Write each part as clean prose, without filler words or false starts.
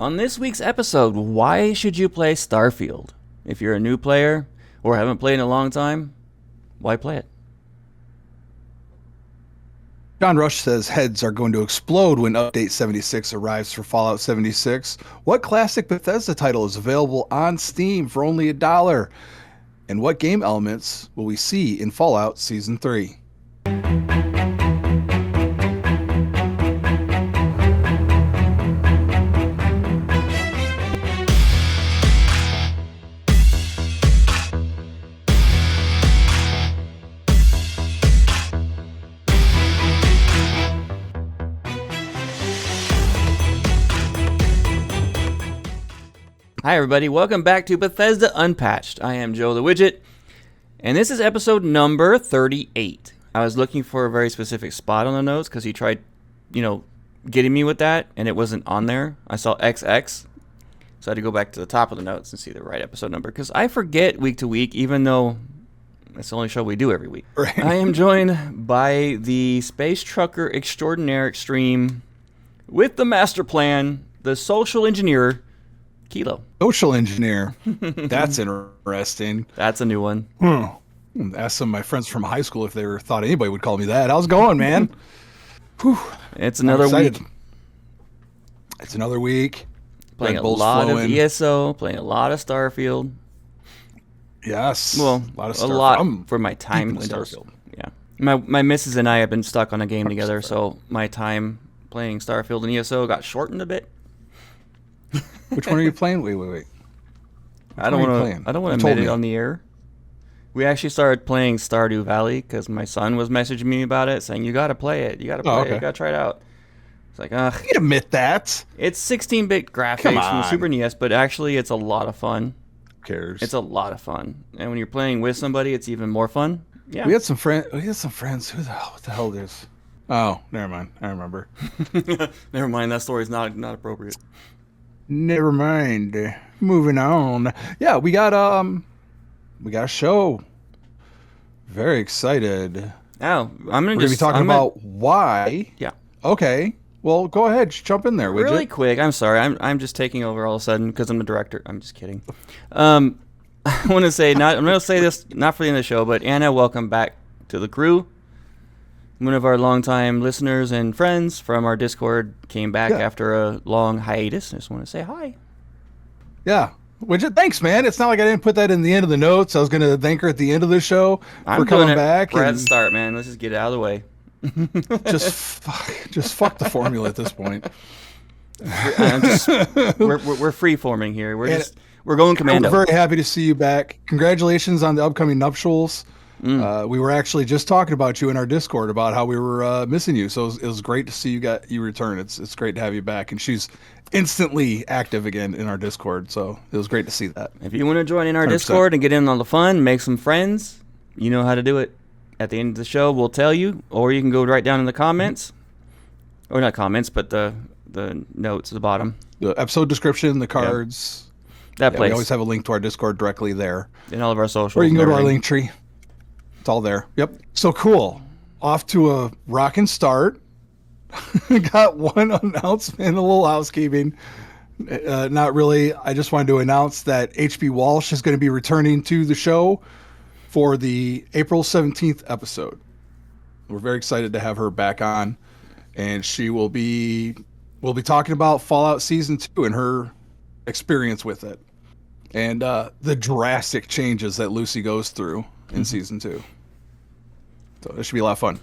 On this week's episode, why should you play Starfield? If you're a new player or haven't played in a long time, why play it? John Rush says heads are going to explode when Update 76 arrives for Fallout 76. What classic Bethesda title is available on Steam for only $1? And what game elements will we see in Fallout Season 3? Hi everybody, welcome back to Bethesda Unpatched. I am Joe the Wigit, and this is episode number 38. I was looking for a very specific spot on the notes because he tried, getting me with that, and it wasn't on there. I saw XX, so I had to go back to the top of the notes and see the right episode number, because I forget week to week, even though it's the only show we do every week. Right. I am joined by the Space Trucker Extraordinaire Extreme with the master plan, the social engineer, Kilo. Social engineer. That's interesting. That's a new one. Ask some of my friends from high school if they thought anybody would call me that. How's it going, man? Whew. It's another week. It's another week. Playing a lot of ESO, playing a lot of Starfield. Yes. Well, a lot of a lot for my time in Starfield. Yeah. My missus and I have been stuck on a game together, so my time playing Starfield and ESO got shortened a bit. Which one are you playing? Wait. I don't want to admit it on the air. We actually started playing Stardew Valley because my son was messaging me about it, saying, you got to play it. You got to play it. You got to try it out. It's like, ugh. You can admit that. It's 16-bit graphics from the Super NES, but actually it's a lot of fun. Who cares? It's a lot of fun. And when you're playing with somebody, it's even more fun. Yeah. We had some friends. What the hell is? Oh, never mind. I remember. Never mind. That story's not appropriate. Never mind. Moving on. Yeah, we got a show. Very excited. Oh, We're gonna be talking about why. Yeah. Okay. Well, go ahead. Just jump in there, would Really you? quick. I'm sorry. I'm just taking over all of a sudden because I'm the director. I'm just kidding. I want to say I'm going to say this not for the end of the show, but Anna, welcome back to the crew. One of our longtime listeners and friends from our Discord came back after a long hiatus. I just want to say hi. Yeah. Thanks, man. It's not like I didn't put that in the end of the notes. I was going to thank her at the end of the show for coming back. Let's start, man. Let's just get it out of the way. just fuck the formula at this point. We're free forming here. We're going commando. We're very happy to see you back. Congratulations on the upcoming nuptials. We were actually just talking about you in our Discord about how we were missing you. So it was great to see you return. It's great to have you back. And she's instantly active again in our Discord. So it was great to see that. If you want to join in our 100%. Discord and get in on the fun, make some friends, you know how to do it. At the end of the show, we'll tell you, or you can go right down in the comments, or not comments, but the notes at the bottom. The episode description, the cards. That place. We always have a link to our Discord directly there. In all of our socials. Or you can go to our link tree. It's all there. Yep. So cool. Off to a rockin' start. Got one announcement, a little housekeeping. Not really. I just wanted to announce that H.B. Walsh is going to be returning to the show for the April 17th episode. We're very excited to have her back on, and we'll be talking about Fallout Season 2 and her experience with it, and the drastic changes that Lucy goes through in Season 2. So it should be a lot of fun.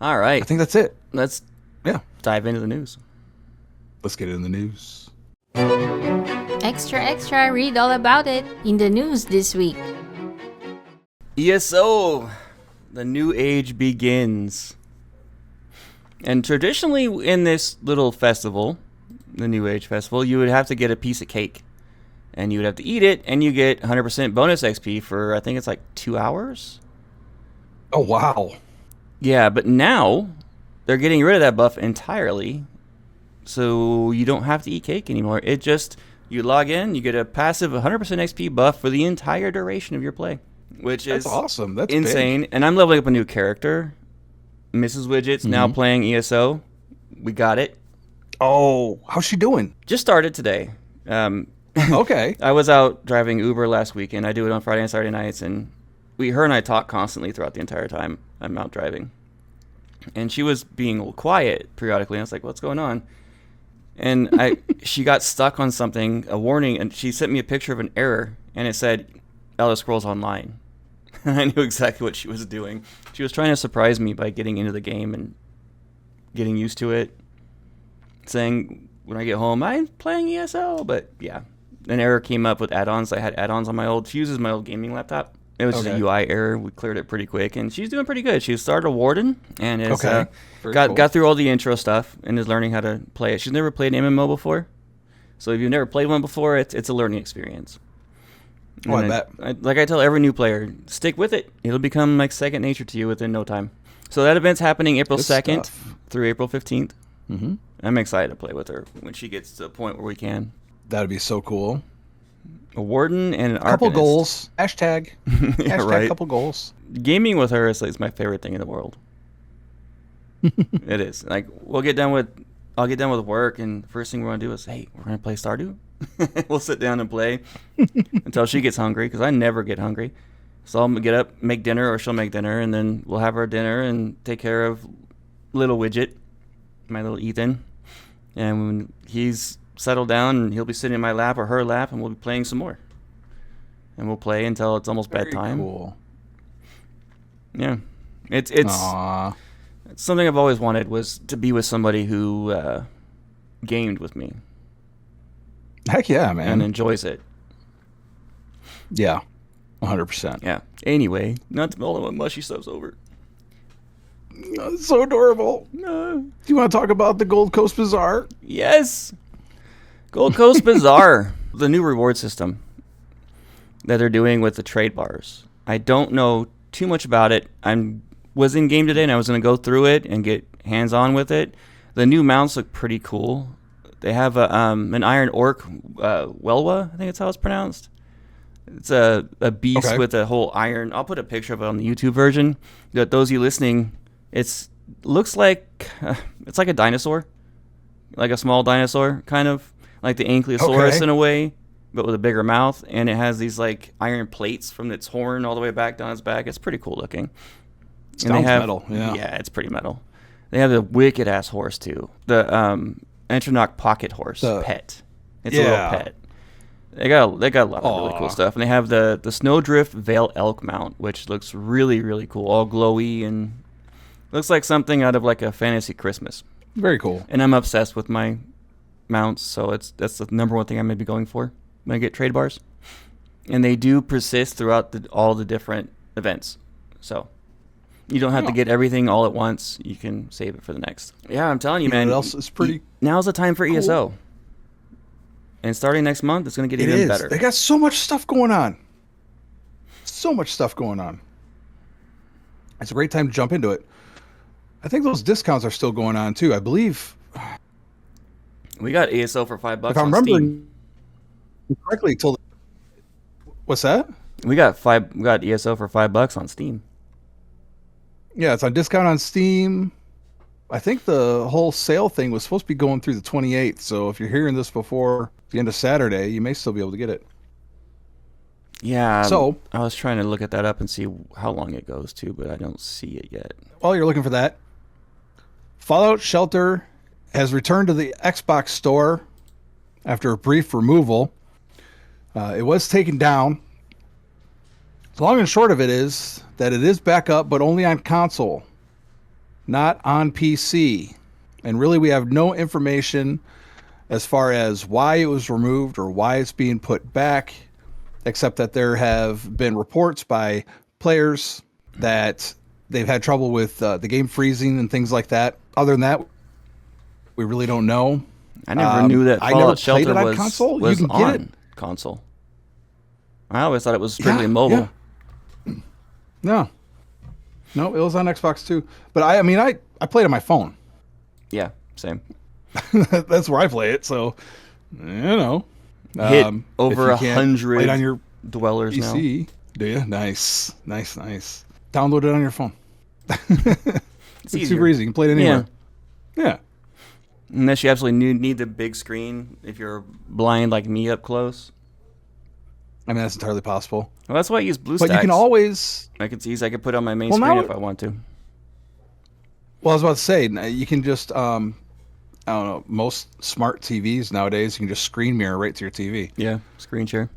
All right. I think that's it. Let's dive into the news. Let's get in the news. Extra, read all about it in the news this week. ESO, the new age begins. And traditionally in this little festival, the New Age Festival, you would have to get a piece of cake. And you would have to eat it, and you get 100% bonus XP for, I think it's like 2 hours? Oh, wow. Yeah, but now they're getting rid of that buff entirely. So you don't have to eat cake anymore. It just, you log in, you get a passive 100% XP buff for the entire duration of your play. Which is awesome. That's insane. Big. And I'm leveling up a new character. Mrs. Widget's now playing ESO. We got it. Oh, how's she doing? Just started today. Okay. I was out driving Uber last weekend. I do it on Friday and Saturday nights, and her and I talk constantly throughout the entire time I'm out driving. And she was being a little quiet periodically. And I was like, "What's going on?" And she got stuck on something, a warning, and she sent me a picture of an error, and it said Elder Scrolls Online. I knew exactly what she was doing. She was trying to surprise me by getting into the game and getting used to it, saying when I get home, I'm playing ESO. But yeah, an error came up with add-ons. I had add-ons on my old, she uses my old gaming laptop. It was just a UI error. We cleared it pretty quick, and she's doing pretty good. She started a warden, and has got through all the intro stuff, and is learning how to play it. She's never played an MMO before, so if you've never played one before, it's a learning experience. Oh, I bet. Like I tell every new player, stick with it. It'll become like second nature to you within no time. So that event's happening April 2nd through April 15th. Mm-hmm. I'm excited to play with her when she gets to the point where we can. That would be so cool. A warden and an couple arcanist. Goals. Hashtag. Yeah, right. Couple goals. Gaming with her is my favorite thing in the world. It is. Like I'll get done with work, and the first thing we're gonna do is, hey, we're gonna play Stardew. We'll sit down and play until she gets hungry, because I never get hungry. So I'll get up, make dinner, or she'll make dinner, and then we'll have our dinner and take care of little Wigit, my little Ethan. And when he's settled down, and he'll be sitting in my lap or her lap, and we'll be playing some more. And we'll play until it's almost bedtime. Cool. Yeah, it's something I've always wanted, was to be with somebody who gamed with me. Heck yeah, man. And enjoys it. Yeah, 100%. Yeah. Anyway, not to all of my mushy stuff's over. It's so adorable. Do you want to talk about the Gold Coast Bazaar? Yes. Gold Coast Bazaar, the new reward system that they're doing with the trade bars. I don't know too much about it. Was in game today, and I was going to go through it and get hands-on with it. The new mounts look pretty cool. They have an Iron Orc, Welwa, I think that's how it's pronounced. It's a beast with a whole iron. I'll put a picture of it on the YouTube version. Those of you listening, looks like it's like a dinosaur, like a small dinosaur, kind of like the Ankylosaurus in a way, but with a bigger mouth. And it has these like iron plates from its horn all the way back down its back. It's pretty cool looking. Sounds metal. Yeah, it's pretty metal. They have the wicked ass horse too. The Entronach pocket horse pet. It's a little pet. They got a lot of really cool stuff, and they have the Snowdrift Veil Elk mount, which looks really, really cool, all glowy, and looks like something out of like a fantasy Christmas. Very cool. And I'm obsessed with my mounts, so that's the number one thing I'm gonna be going for when I get trade bars. And they do persist throughout all the different events, so you don't have to get everything all at once. You can save it for the next. Yeah, I'm telling you, man. What else is pretty? Now's the time for cool. ESO. And starting next month, it's going to get even better. They got so much stuff going on. It's a great time to jump into it. I think those discounts are still going on too. I believe we got ESO for $5 if I'm on Steam. remembering correctly. What's that? We got ESO for $5 on Steam. Yeah, it's on discount on Steam. I think the whole sale thing was supposed to be going through the 28th. So if you're hearing this before the end of Saturday, you may still be able to get it. Yeah. So I was trying to look at that up and see how long it goes to, but I don't see it yet. While you're looking for that, Fallout Shelter has returned to the Xbox store after a brief removal. It was taken down. The long and short of it is that it is back up, but only on console, not on PC. And really, we have no information as far as why it was removed or why it's being put back, except that there have been reports by players that they've had trouble with the game freezing and things like that. Other than that, we really don't know. I never knew that Fallout Shelter was console. Was you can on get it. Console. I always thought it was strictly mobile. Yeah. No, it was on Xbox too. But I played on my phone. Yeah, same. That's where I play it. So, hit over 100 on your dwellers PC, now. Do you? Nice. Download it on your phone. It's super easy. You can play it anywhere. Yeah. Unless you absolutely need the big screen if you're blind like me up close. I mean, that's entirely possible. Well, that's why I use BlueStacks. But you can always... I could put it on my main screen if I want to. Well, I was about to say, you can just, I don't know, most smart TVs nowadays, you can just screen mirror right to your TV. Yeah, screen share.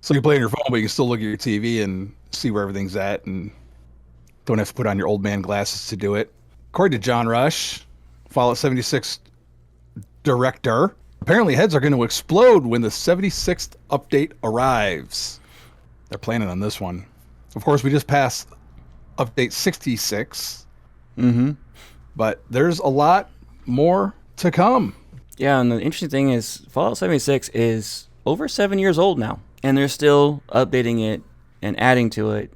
So you play on your phone, but you can still look at your TV and see where everything's at and don't have to put on your old man glasses to do it. According to John Rush, Fallout 76 director, apparently heads are going to explode when the 76th update arrives. They're planning on this one. Of course, we just passed update 66. Mm-hmm. But there's a lot more to come. Yeah, and the interesting thing is Fallout 76 is over 7 years old now. And they're still updating it and adding to it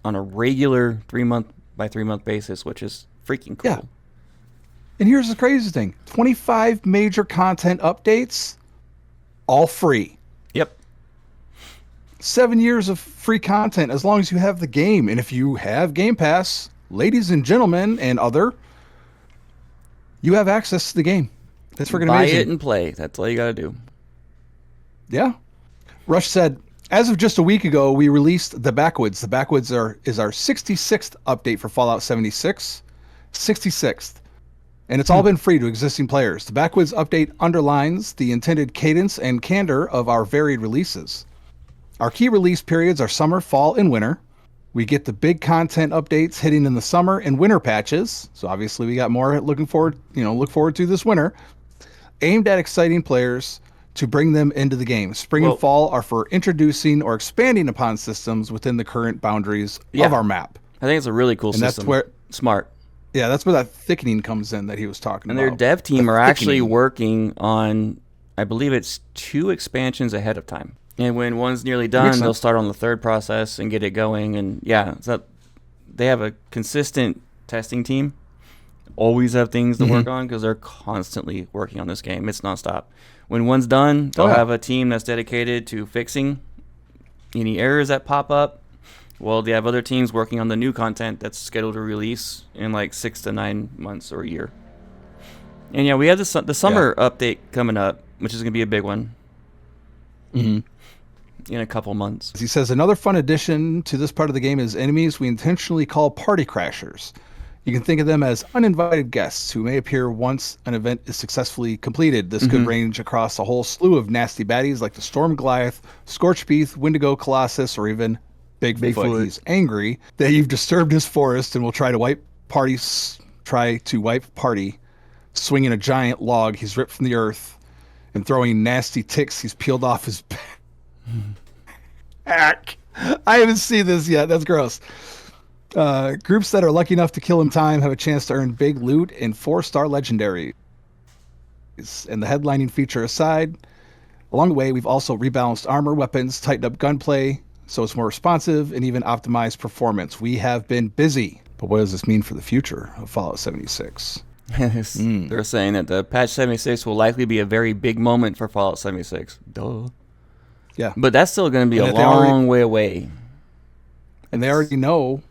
on a regular 3-month by 3-month basis, which is freaking cool. Yeah. And here's the crazy thing. 25 major content updates, all free. Yep. 7 years of free content as long as you have the game. And if you have Game Pass, ladies and gentlemen and other, you have access to the game. It's freaking amazing. Buy it and play. That's all you got to do. Yeah. Rush said, as of just a week ago, we released The Backwoods. The Backwoods is our 66th update for Fallout 76. 66th. And it's all been free to existing players. The Backwoods update underlines the intended cadence and candor of our varied releases. Our key release periods are summer, fall, and winter. We get the big content updates hitting in the summer and winter patches. So obviously we got more look forward to this winter. Aimed at exciting players to bring them into the game. Spring and fall are for introducing or expanding upon systems within the current boundaries of our map. I think it's a really cool system. That's where smart. Yeah, that's where that thickening comes in that he was talking about. And their dev team are actually working on, I believe it's 2 expansions ahead of time. And when one's nearly done, they'll start on the 3rd process and get it going. And yeah, so they have a consistent testing team. Always have things to work on because they're constantly working on this game. It's nonstop. When one's done, they'll have a team that's dedicated to fixing any errors that pop up. Well, they have other teams working on the new content that's scheduled to release in like 6 to 9 months or a year. And yeah, we have the summer update coming up, which is going to be a big one. In a couple months. He says another fun addition to this part of the game is enemies we intentionally call party crashers. You can think of them as uninvited guests who may appear once an event is successfully completed. This could range across a whole slew of nasty baddies like the Storm Goliath, Scorchbeath, Wendigo Colossus, or even Bigfoot. He's angry that you've disturbed his forest and will try to wipe party, swinging a giant log he's ripped from the earth and throwing nasty ticks he's peeled off his back. I haven't seen this yet. That's gross. Groups that are lucky enough to kill in time have a chance to earn big loot and 4-star legendaries. And the headlining feature aside, along the way, we've also rebalanced armor, weapons, tightened up gunplay, so it's more responsive and even optimized performance. We have been busy. But what does this mean for the future of Fallout 76? They're saying that the patch 76 will likely be a very big moment for Fallout 76. Duh. Yeah. But that's still going to be a long way away. And they already know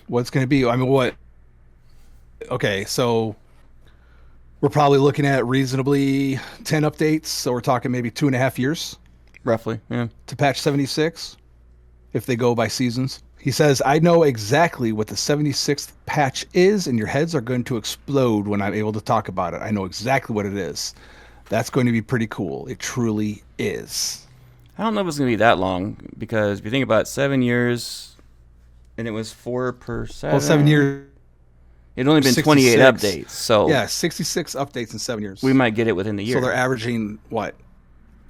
what's going to be. I mean, what? Okay, so we're probably looking at reasonably 10 updates. So we're talking maybe 2.5 years. Roughly, yeah. To patch 76, if they go by seasons. He says, I know exactly what the 76th patch is, and your heads are going to explode when I'm able to talk about it. I know exactly what it is. That's going to be pretty cool. It truly is. I don't know if it's going to be that long, because if you think about it, 7 years, and it was 4 per 7. Well, 7 years. It'd only been 28 updates, so... Yeah, 66 updates in 7 years. We might get it within the year. So they're averaging, what,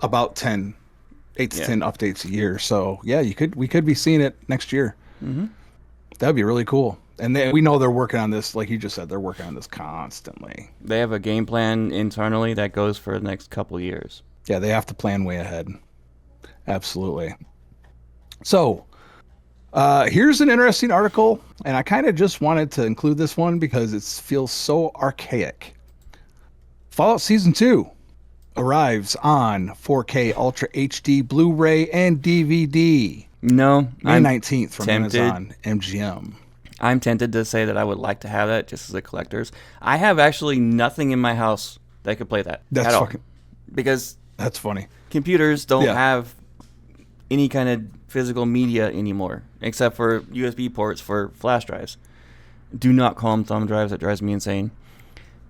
about 10, 8 to 10 updates a year. So, yeah, we could be seeing it next year. Mm-hmm. That would be really cool. And we know they're working on this, like you just said, they're working on this constantly. They have a game plan internally that goes for the next couple years. Yeah, they have to plan way ahead. Absolutely. So, here's an interesting article, and I kind of just wanted to include this one because it feels so archaic. Fallout Season 2 arrives on 4K Ultra HD Blu-ray and DVD. No, May 19th from Amazon MGM. I'm tempted to say that I would like to have that just as a collector's. I have actually nothing in my house that could play that. That's at all. fucking. Because That's funny. computers don't Yeah. have any kind of physical media anymore, except for USB ports for flash drives. Do not call them thumb drives. That drives me insane.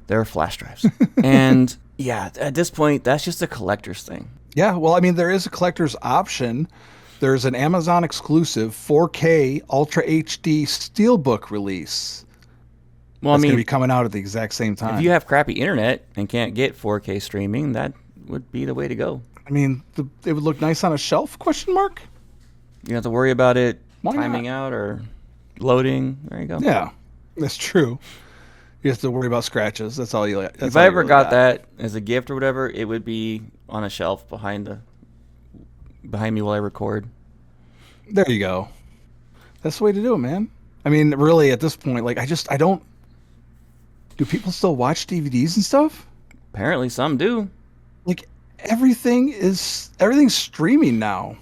They're flash drives. And yeah, at this point, that's just a collector's thing. Yeah, well, I mean, there is a collector's option. There's an Amazon exclusive 4K Ultra HD Steelbook release. Well, That's I going to mean, be coming out at the exact same time. if you have crappy internet and can't get 4K streaming, that would be the way to go. I mean, it would look nice on a shelf? Question mark? You don't have to worry about it Why not? timing out or loading. There you go. Yeah, that's true. You have to worry about scratches. That's all you. If I ever got that as a gift or whatever, it would be on a shelf behind me while I record. There you go. That's the way to do it, man. I mean, really, at this point, like, I don't. Do people still watch DVDs and stuff? Apparently, some do. Like, everything's streaming now.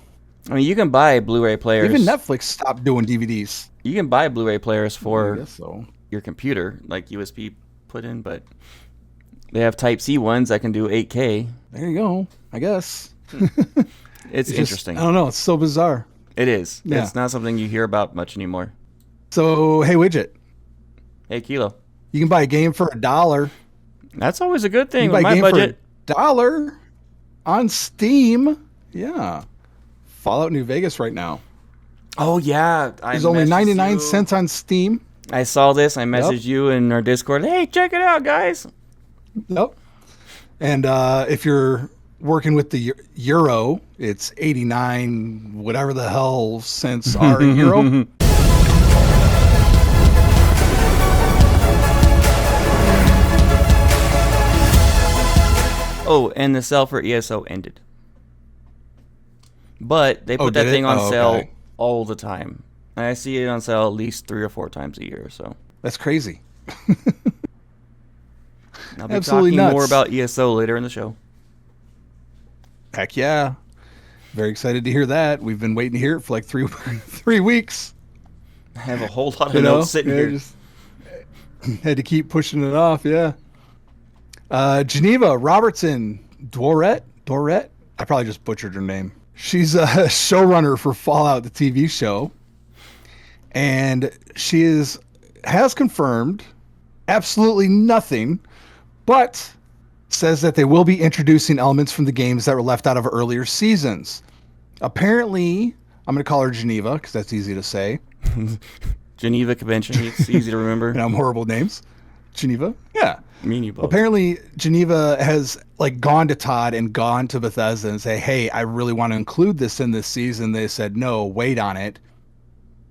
I mean, you can buy Blu-ray players. Even Netflix stopped doing DVDs. You can buy Blu-ray players I for guess so. your computer, like USB put in, but they have Type-C ones that can do 8K. There you go. I guess. It's Just- interesting. I don't know. It's so bizarre. It is. Yeah. It's not something you hear about much anymore. So, hey, Widget, Hey, Kilo. you can buy a game for $1. That's always a good You thing can buy with a my game budget. for $1 on Steam. Yeah. Fallout New Vegas right now. Oh, yeah. There's only 99 cents on Steam. I saw this. I messaged you in our Discord. Hey, check it out, guys. Yep. And if you're working with the euro, it's 89 whatever the hell cents are a euro. Oh, and the sale for ESO ended. But they put that did it? thing on Oh, sale okay. all the time. I see it on sale at least 3 or 4 times a year. So That's crazy. I'll be Absolutely talking more nuts. about ESO later in the show. Heck yeah. Very excited to hear that. We've been waiting to hear it for like 3 weeks. I have a whole lot of You know? notes sitting Yeah, here. just had to keep pushing it off, yeah. Geneva Robertson Dorette. I probably just butchered her name. She's a showrunner for Fallout, the TV show. And she has confirmed absolutely nothing, but says that they will be introducing elements from the games that were left out of earlier seasons. Apparently, I'm going to call her Geneva because that's easy to say. Geneva Convention. It's easy to remember. And I'm horrible names. Geneva? Yeah. Me and you both. Apparently, Geneva has like gone to Todd and gone to Bethesda and say, "Hey, I really want to include this in this season." They said, "No, wait on it."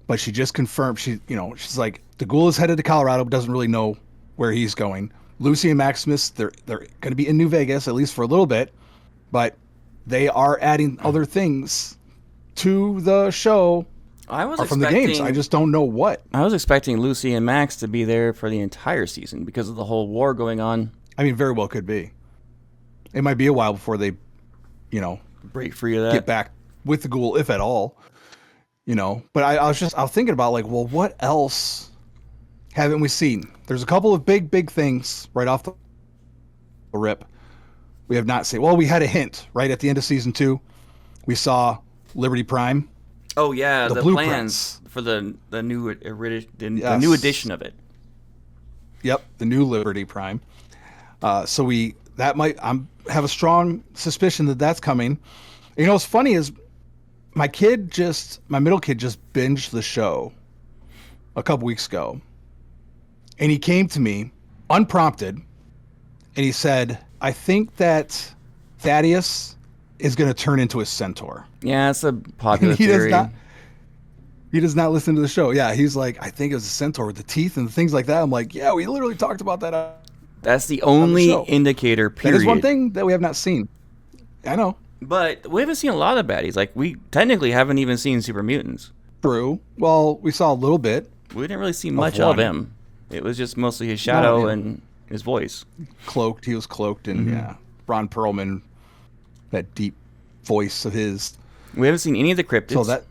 But she just confirmed. She's like, the ghoul is headed to Colorado, but doesn't really know where he's going. Lucy and Maximus, they're going to be in New Vegas at least for a little bit, but they are adding other things to the show I was or from the games. I just don't know what. I was expecting Lucy and Max to be there for the entire season because of the whole war going on. I mean, very well could be. It might be a while before they, Break free of that. get back with the ghoul, if at all. But I was thinking about like, well, what else haven't we seen? There's a couple of big things right off the rip we have not seen. Well, we had a hint right at the end of season 2. We saw Liberty Prime. Oh yeah, The the blueprints. plans for the new the Yes. new edition of it. Yep, the new Liberty Prime. I have a strong suspicion that that's coming. What's funny is my middle kid just binged the show a couple weeks ago. And he came to me unprompted and he said, "I think that Thaddeus is going to turn into a centaur." Yeah, it's a popular He theory. does not listen to the show. Yeah, he's like, "I think it was a centaur with the teeth and things like that." I'm like, "Yeah, we literally talked about that." That's the only show. indicator. That Period. is one thing that we have not seen. I know. But we haven't seen a lot of baddies. Like we technically haven't even seen super mutants. True. Well, we saw a little bit. We didn't really see much one. of him. It was just mostly his shadow him. and his voice. Cloaked. He was cloaked, and yeah, Ron Perlman, that deep voice of his. We haven't seen any of the cryptids. So that.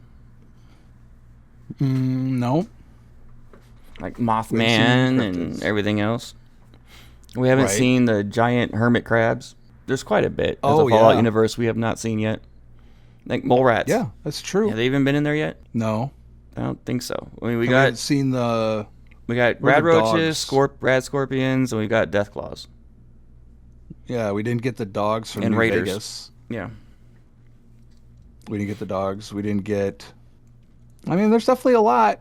No. like seen Mothman cryptids. and everything else. We haven't Right. seen the giant hermit crabs. There's quite a bit of Oh, the Fallout yeah. universe we have not seen yet. Like mole rats. Yeah, that's true. Have they even been in there yet? No. I don't think so. I mean, we We haven't got seen the... rad What are the roaches, dogs? rad scorpions, and we got death claws. Yeah, we didn't get the dogs from And New raiders. Vegas. Yeah. We didn't get the dogs. We didn't get... I mean, there's definitely a lot.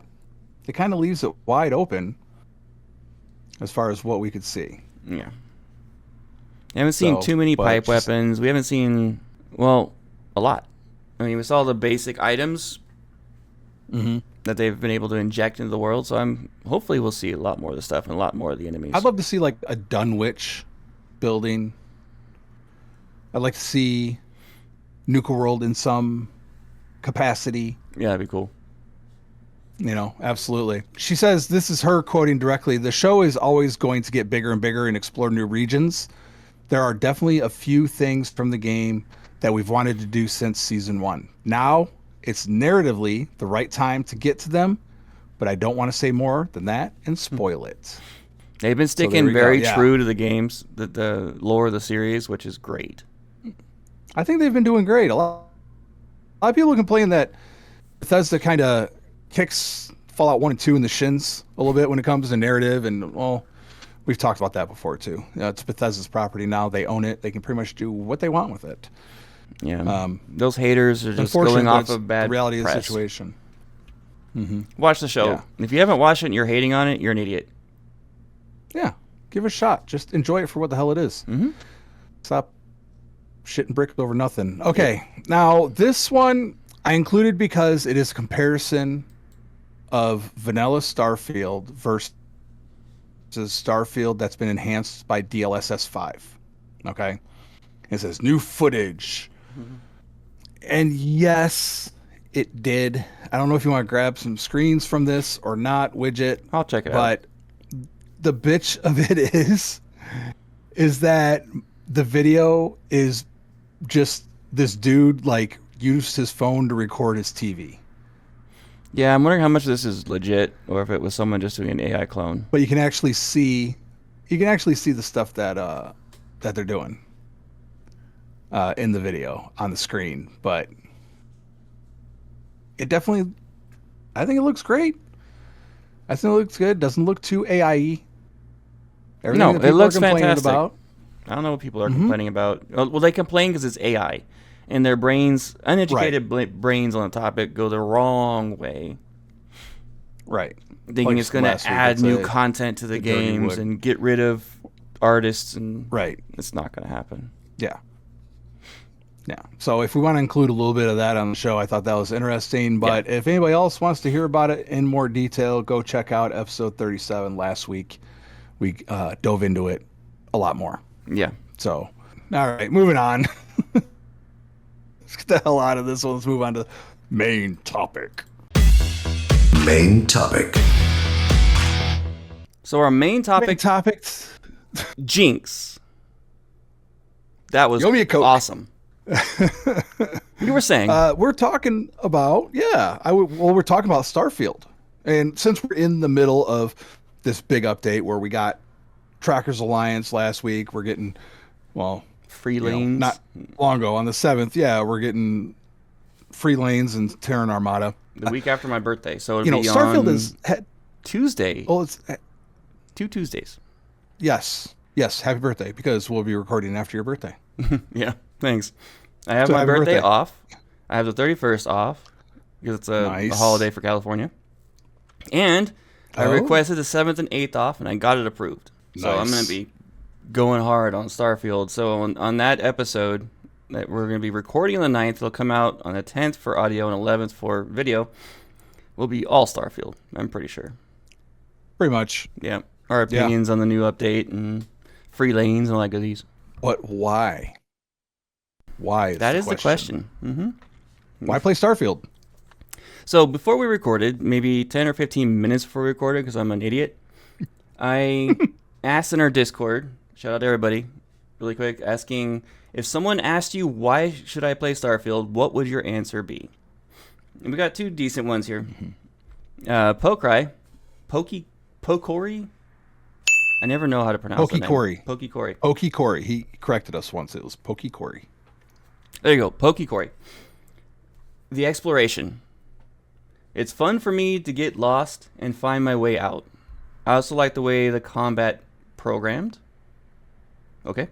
It kind of leaves it wide open as far as what we could see. Yeah. Haven't seen So, too many but pipe just- weapons. We haven't seen, well, a lot. I mean, we saw the basic items that they've been able to inject into the world, so hopefully we'll see a lot more of the stuff and a lot more of the enemies. I'd love to see like a Dunwich building. I'd like to see Nuka World in some capacity. Yeah, that'd be cool. You know, absolutely. She says, this is her quoting directly, the show is always going to get bigger and bigger and explore new regions. There are definitely a few things from the game that we've wanted to do since season 1. Now, it's narratively the right time to get to them, but I don't want to say more than that and spoil it. They've been there sticking we go, very yeah. true to the games, the lore of the series, which is great. I think they've been doing great. A lot of people complain that Bethesda kind of kicks Fallout 1 and 2 in the shins a little bit when it comes to narrative, and well, we've talked about that before too. It's Bethesda's property now; they own it. They can pretty much do what they want with it. Yeah, those haters are just Unfortunately, going off it's of bad the reality of press. the situation. Watch the show. Yeah. If you haven't watched it and you're hating on it, you're an idiot. Yeah, give it a shot. Just enjoy it for what the hell it is. Stop shitting bricks over nothing. Okay, now this one I included because it is a comparison of vanilla Starfield versus Starfield that's been enhanced by DLSS 5. Okay, it says new footage, and yes, it did. I don't know if you want to grab some screens from this or not, Widget. I'll check it out. But the bitch of it is that the video is just this dude like used his phone to record his TV. Yeah, I'm wondering how much of this is legit, or if it was someone just doing an AI clone. But you can actually see the stuff that that they're doing in the video on the screen. But it definitely, I think it looks great. I think it looks good. Doesn't look too AI-y. Everything No, that it people looks are complaining fantastic. about. I don't know what people are complaining about. Well, they complain because it's AI, and their brains, uneducated brains on the topic, go the wrong way, Right. thinking Like it's going to last week, add it's new a- content to the dirty games wood. and get rid of artists, and Right. it's not going to happen. Yeah. Yeah. So if we want to include a little bit of that on the show, I thought that was interesting. But if anybody else wants to hear about it in more detail, go check out episode 37 last week. We dove into it a lot more. Yeah. So, all right, moving on. Let's get the hell out of this one. Let's move on to the main topic. Main topic. So our main topic, Main topics. Jinx. That was Yo, me a Coke. awesome. You were saying. We're talking about, we're talking about Starfield. And since we're in the middle of this big update where we got Trackers Alliance last week, we're getting, well, Free you know, lanes. not long ago on the 7th. Yeah, we're getting free lanes and Terran Armada. the week after my birthday. So it'll You know, be Starfield on is, Tuesday. well, it's, 2 Tuesdays. yes, happy birthday, because we'll be recording after your birthday. Yeah, thanks. I have So my happy birthday birthday. off. I have the 31st off because it's a Nice. holiday for California. And I Oh. requested the 7th and 8th off, and I got it approved. So I'm going Nice. to be going hard on Starfield. So on that episode that we're going to be recording on the 9th, it'll come out on the 10th for audio and 11th for video, will be all Starfield, I'm pretty sure. Pretty much. Yeah. Our opinions on the new update and free lanes and all that goodies. But why? Why? That is the question. Mm-hmm. Why play Starfield? So before we recorded, maybe 10 or 15 minutes before we recorded, because I'm an idiot, I asked in our Discord, shout out to everybody, really quick, asking if someone asked you why should I play Starfield, what would your answer be? And we got two decent ones here. Pokori, I never know how to pronounce the name. Pokikori. Pokikori. Pokikori. He corrected us once. It was Pokikori. There you go. Pokikori. The exploration. It's fun for me to get lost and find my way out. I also like the way the combat programmed. Okay.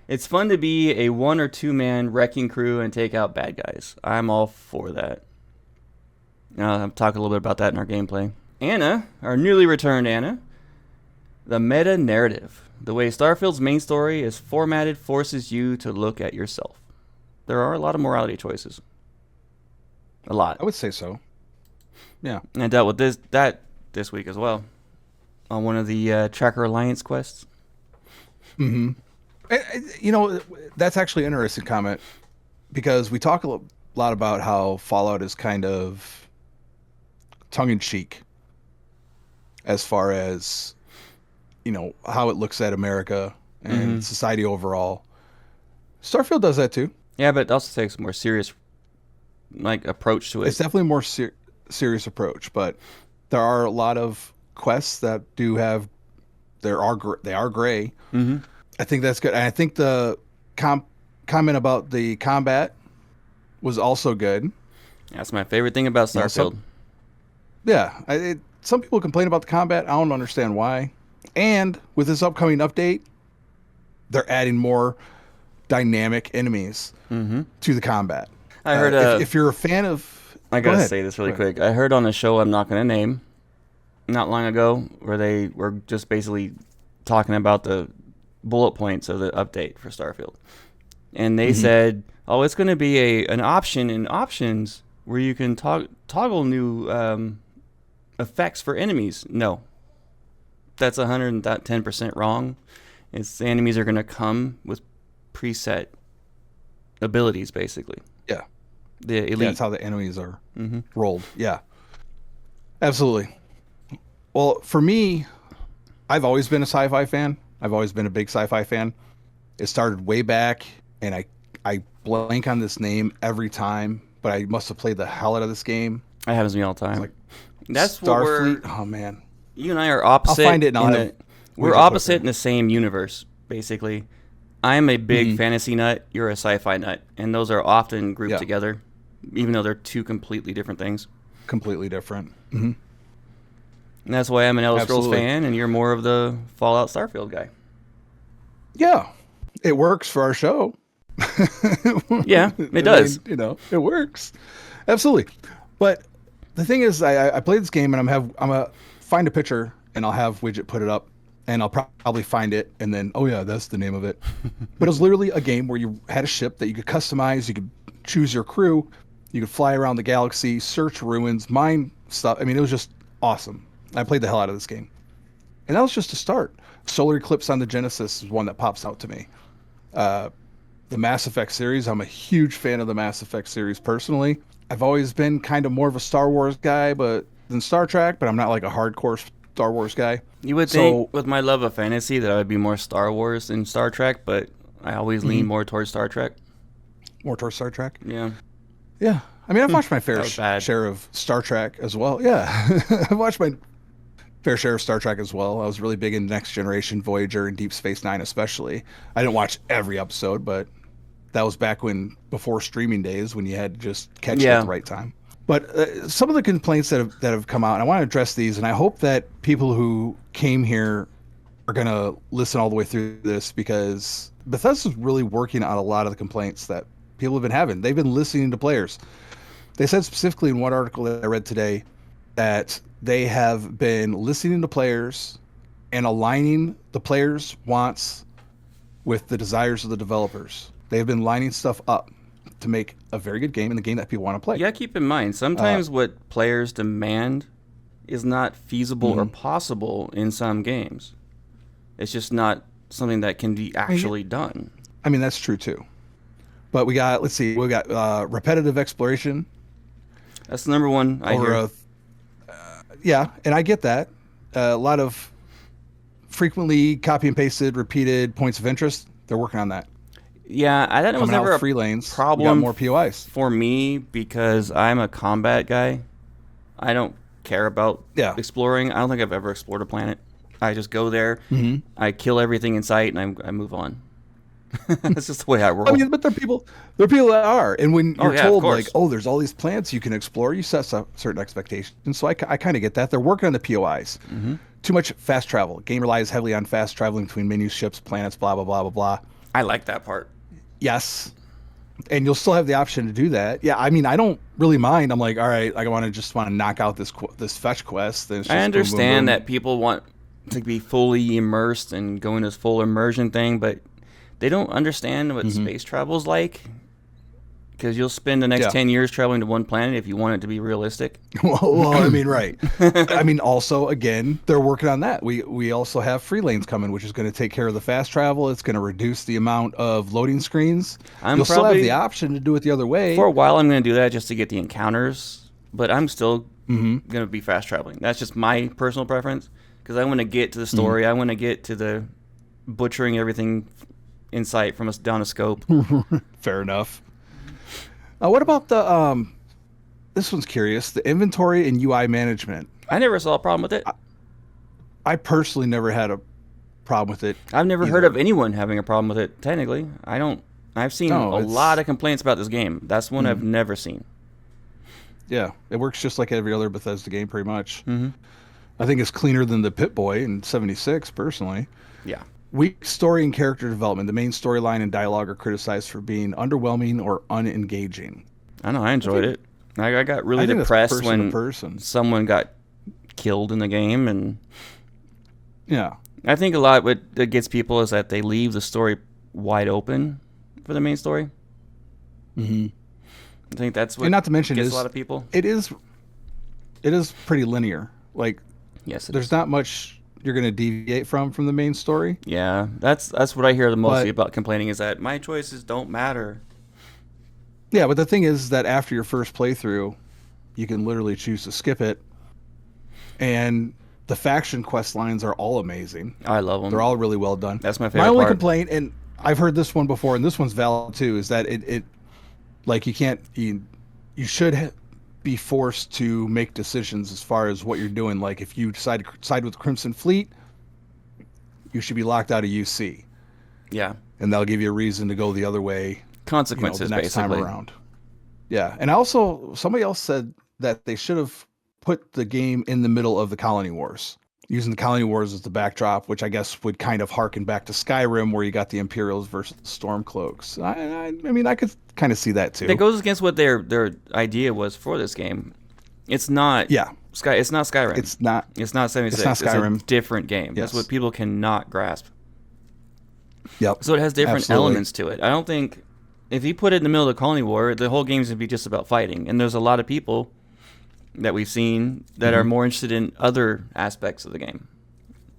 It's fun to be a 1 or 2 man wrecking crew and take out bad guys. I'm all for that. I'll talk a little bit about that in our gameplay. Anna, our newly returned Anna. The meta narrative. The way Starfield's main story is formatted forces you to look at yourself. There are a lot of morality choices. A lot. I would say so. Yeah. And I dealt with this week as well. On one of the Tracker Alliance quests. Mm-hmm. You know, that's actually an interesting comment because we talk a lot about how Fallout is kind of tongue-in-cheek as far as, you know, how it looks at America and society overall. Starfield does that too. Yeah, but it also takes a more serious approach to it. It's definitely a more serious approach, but there are a lot of quests that do have they are gray. Mm-hmm. I think that's good. And I think the comment about the combat was also good. That's my favorite thing about Starfield. Some people complain about the combat. I don't understand why. And with this upcoming update, they're adding more dynamic enemies to the combat. I heard if you're a fan of... I got to say this really quick. I heard on a show I'm not going to name not long ago where they were just basically talking about the bullet points of the update for Starfield. And they said, oh, it's going to be an option in options where you can toggle new effects for enemies. No. That's 110% wrong. It's the enemies are going to come with preset abilities, basically. Yeah. The elite. Yeah, that's how the enemies are rolled. Yeah. Absolutely. Well, for me, I've always been a sci-fi fan. I've always been a big sci-fi fan. It started way back, and I blank on this name every time, but I must have played the hell out of this game. That happens to me all the time. Like that's Starfleet. Oh man, you and I are opposite. I'll find it. And we're opposite in the same universe, basically. I'm a big fantasy nut. You're a sci-fi nut, and those are often grouped together, even though they're two completely different things. Completely different. Mm-hmm. And that's why I'm an Elder Scrolls fan, and you're more of the Fallout Starfield guy. Yeah, it works for our show. Yeah, it does. I mean, it works. Absolutely. But the thing is, I played this game, and I'm gonna find a picture, and I'll have Wigit put it up, and I'll probably find it, and then, oh yeah, that's the name of it. But it was literally a game where you had a ship that you could customize, you could choose your crew, you could fly around the galaxy, search ruins, mine stuff. I mean, it was just awesome. I played the hell out of this game. And that was just a start. Solar Eclipse on the Genesis is one that pops out to me. The Mass Effect series, I'm a huge fan of the Mass Effect series personally. I've always been kind of more of a Star Wars guy than Star Trek, but I'm not like a hardcore Star Wars guy. You would think with my love of fantasy that I would be more Star Wars than Star Trek, but I always lean more towards Star Trek. More towards Star Trek? Yeah. Yeah. I mean, I've watched my fair share of Star Trek as well. Yeah. I've watched my fair share of Star Trek as well. I was really big in Next Generation, Voyager, and Deep Space Nine especially. I didn't watch every episode, but that was back before streaming days when you had to just catch it at the right time. But some of the complaints that have come out, and I want to address these, and I hope that people who came here are going to listen all the way through this, because Bethesda's really working on a lot of the complaints that people have been having. They've been listening to players. They said specifically in one article that I read today that they have been listening to players and aligning the players' wants with the desires of the developers. They have been lining stuff up to make a very good game and the game that people want to play. Yeah, keep in mind, sometimes what players demand is not feasible or possible in some games. It's just not something that can be actually done. I mean, that's true too. But we got repetitive exploration. That's the number one I hear. Yeah, and I get that. A lot of frequently copy and pasted, repeated points of interest. They're working on that. Yeah, I thought it was never a free lanes. problem. We got more POIs for me because I'm a combat guy. I don't care about exploring. I don't think I've ever explored a planet. I just go there, Mhm. I kill everything in sight, and I move on. That's just the way I roll. I mean, but there are people that are, and when Oh, you're yeah, of told course. like, oh, there's all these plants you can explore, you set certain expectations. So I kind of get that. They're working on the POIs. Mm-hmm. Too much fast travel. Game relies heavily on fast traveling between menus, ships, planets, blah blah blah blah blah. I like that part. Yes, and you'll still have the option to do that. Yeah, I mean, I don't really mind. I'm like, all right, I want to knock out this fetch quest. Then it's just I boom, boom, understand boom. that people want to be fully immersed and go into this full immersion thing, but they don't understand what space travel's like. Because you'll spend the next 10 years traveling to one planet if you want it to be realistic. Well, I mean, right. I mean, also, again, they're working on that. We also have free lanes coming, which is going to take care of the fast travel. It's going to reduce the amount of loading screens. You'll still have the option to do it the other way. For a while, I'm going to do that just to get the encounters, but I'm still going to be fast traveling. That's just my personal preference, because I want to get to the story. I want to get to the butchering everything in sight from us down a scope. Fair enough. What about the this one's curious, the inventory and UI management? I never saw a problem with it. I personally never had a problem with it. I've never either. heard of anyone having a problem with it, technically. I've seen a lot of complaints about this game. That's one I've never seen. Yeah, it works just like every other Bethesda game, pretty much. I think it's cleaner than the Pip-Boy in 76, personally. Yeah. Weak story and character development. The main storyline and dialogue are criticized for being underwhelming or unengaging. I know, I enjoyed it. I got really depressed when someone got killed in the game, and yeah, I think a lot that gets people is that they leave the story wide open for the main story. Mm-hmm. I think that's what and not to mention gets a lot of people. It is pretty linear. Like, yes, there's not much you're going to deviate from the main story. Yeah, that's what I hear the most about complaining, is that my choices don't matter. Yeah, but the thing is that after your first playthrough, you can literally choose to skip it, and the faction quest lines are all amazing. I love them. They're all really well done. That's my favorite My only part. complaint, and I've heard this one before, and this one's valid too, is that it like you should be forced to make decisions as far as what you're doing. Like, if you decide to side with Crimson Fleet, you should be locked out of UC. Yeah. And that'll give you a reason to go the other way. Consequences, the next basically. time around. Yeah. And also, somebody else said that they should have put the game in the middle of the Colony Wars, using the Colony Wars as the backdrop, which I guess would kind of harken back to Skyrim, where you got the Imperials versus the Stormcloaks. I mean, I could kind of see that too. It goes against what their idea was for this game. It's not. Yeah. It's not Skyrim. It's not 76. It's not Skyrim. It's a different game. Yes. That's what people cannot grasp. Yep. So it has different Absolutely. elements to it. I don't think if you put it in the middle of the Colony War, the whole game's gonna be just about fighting. And there's a lot of people that we've seen that are more interested in other aspects of the game,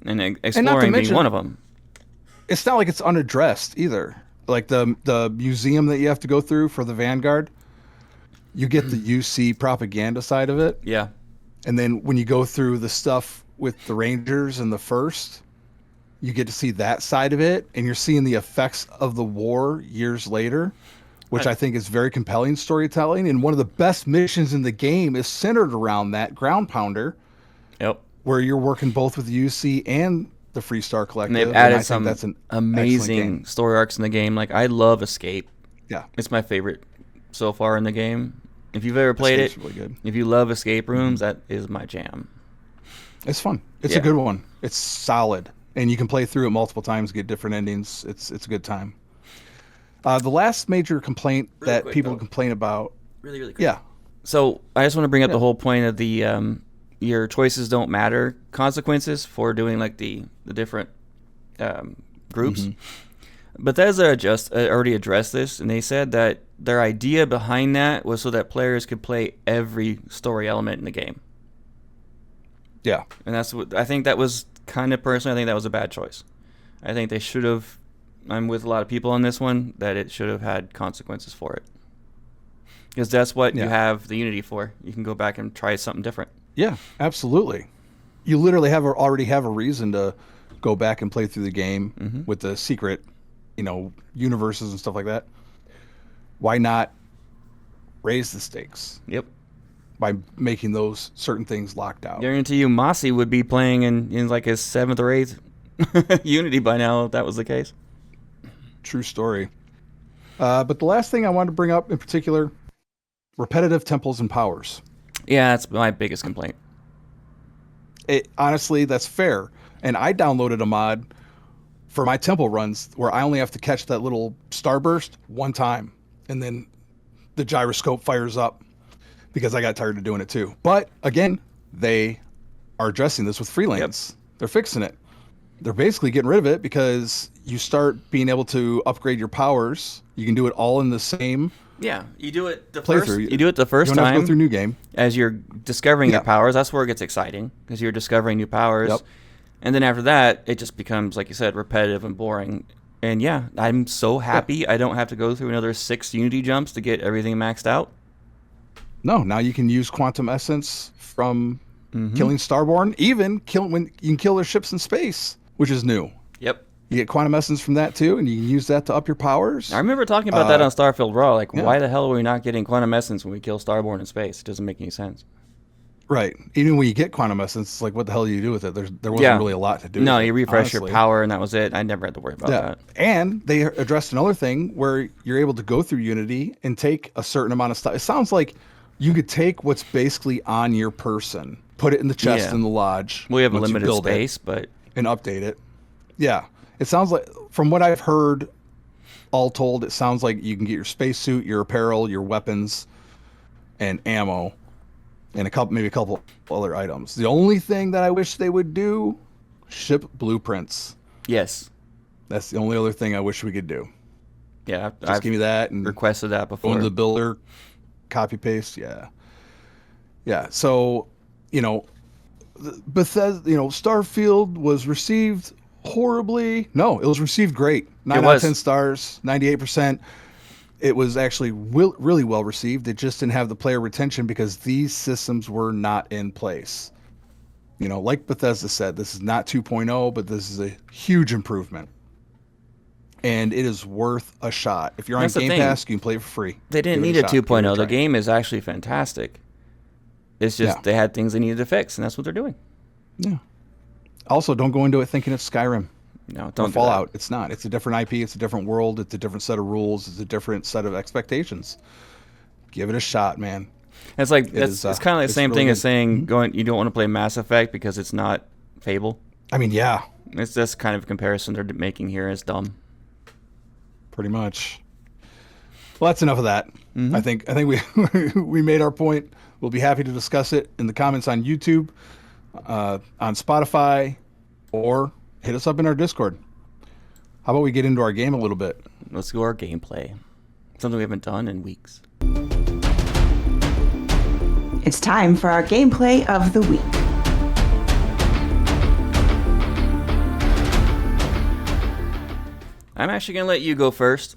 and exploring being one of them. It's not like it's unaddressed either. Like the museum that you have to go through for the Vanguard, you get the UC propaganda side of it. Yeah. And then when you go through the stuff with the Rangers and the First, you get to see that side of it, and you're seeing the effects of the war years later, which I think is very compelling storytelling. And one of the best missions in the game is centered around that ground pounder. Yep. Where you're working both with UC and the Freestar Collective. And they've added I some think that's an amazing story arcs in the game. Like, I love Escape. Yeah. It's my favorite so far in the game. If you've ever played Escape's it, really good. If you love escape rooms, that is my jam. It's fun. It's a good one. It's solid. And you can play through it multiple times, get different endings. It's a good time. The last major complaint that people complain about. Really quick. Yeah. So I just want to bring up the whole point of the your choices don't matter consequences for doing like the different groups. Bethesda already addressed this, and they said that their idea behind that was so that players could play every story element in the game. Yeah. And that's what I think. That was kind of personally, I think that was a bad choice. I think they should have. I'm with a lot of people on this one, that it should have had consequences for it, because that's what you have the Unity for. You can go back and try something different. Yeah, absolutely. You literally already have a reason to go back and play through the game with the secret, universes and stuff like that. Why not raise the stakes? Yep. by making those certain things locked out. Guarantee you Mossy would be playing in like his 7th or 8th Unity by now if that was the case. True story. But the last thing I wanted to bring up in particular, repetitive temples and powers. Yeah, that's my biggest complaint. Honestly, that's fair. And I downloaded a mod for my temple runs where I only have to catch that little starburst one time, and then the gyroscope fires up because I got tired of doing it too. But again, they are addressing this with freelance. Yep. They're fixing it. They're basically getting rid of it because you start being able to upgrade your powers. You can do it all in the same. Yeah, you do it the playthrough. first. You do it the first you don't time. Have to go through new game as you're discovering your powers. That's where it gets exciting because you're discovering new powers. Yep. And then after that, it just becomes, like you said, repetitive and boring. And yeah, I'm so happy I don't have to go through another 6 Unity jumps to get everything maxed out. No, now you can use quantum essence from killing Starborn. Even when you can kill their ships in space, which is new. Yep. You get quantum essence from that too, and you can use that to up your powers. I remember talking about that on Starfield Raw. Like, why the hell are we not getting quantum essence when we kill Starborn in space? It doesn't make any sense. Right. Even when you get quantum essence, it's like, what the hell do you do with it? There wasn't really a lot to do with it. No, you refresh honestly. your power, and that was it. I never had to worry about that. And they addressed another thing where you're able to go through Unity and take a certain amount of stuff. It sounds like you could take what's basically on your person, put it in the chest in the lodge. We have a limited space, but... And update it. Yeah. It sounds like, from what I've heard, all told, it sounds like you can get your spacesuit, your apparel, your weapons, and ammo, and maybe a couple other items. The only thing that I wish they would do, ship blueprints. Yes. That's the only other thing I wish we could do. Yeah. Just give me that. And requested that before. Go to the builder, copy paste. Yeah. Yeah. So, Bethesda, Starfield was received horribly. No, it was received great. 9 out of 10 stars, 98%. It was actually really well received. It just didn't have the player retention because these systems were not in place. Like Bethesda said, this is not 2.0, but this is a huge improvement. And it is worth a shot. If you're on Game Pass, you can play it for free. They didn't need a 2.0. The game is actually fantastic. It's just they had things they needed to fix, and that's what they're doing. Yeah. Also, don't go into it thinking it's Skyrim. No, don't do Fallout. that. It's not. It's a different IP. It's a different world. It's a different set of rules. It's a different set of expectations. Give it a shot, man. It's like it's kind of like the same thing as saying you don't want to play Mass Effect because it's not Fable. I mean, yeah. It's this kind of comparison they're making here is dumb. Pretty much. Well, that's enough of that. I think we made our point. We'll be happy to discuss it in the comments on YouTube, on Spotify, or hit us up in our Discord. How about we get into our game a little bit? Let's go our gameplay. Something we haven't done in weeks. It's time for our gameplay of the week. I'm actually going to let you go first.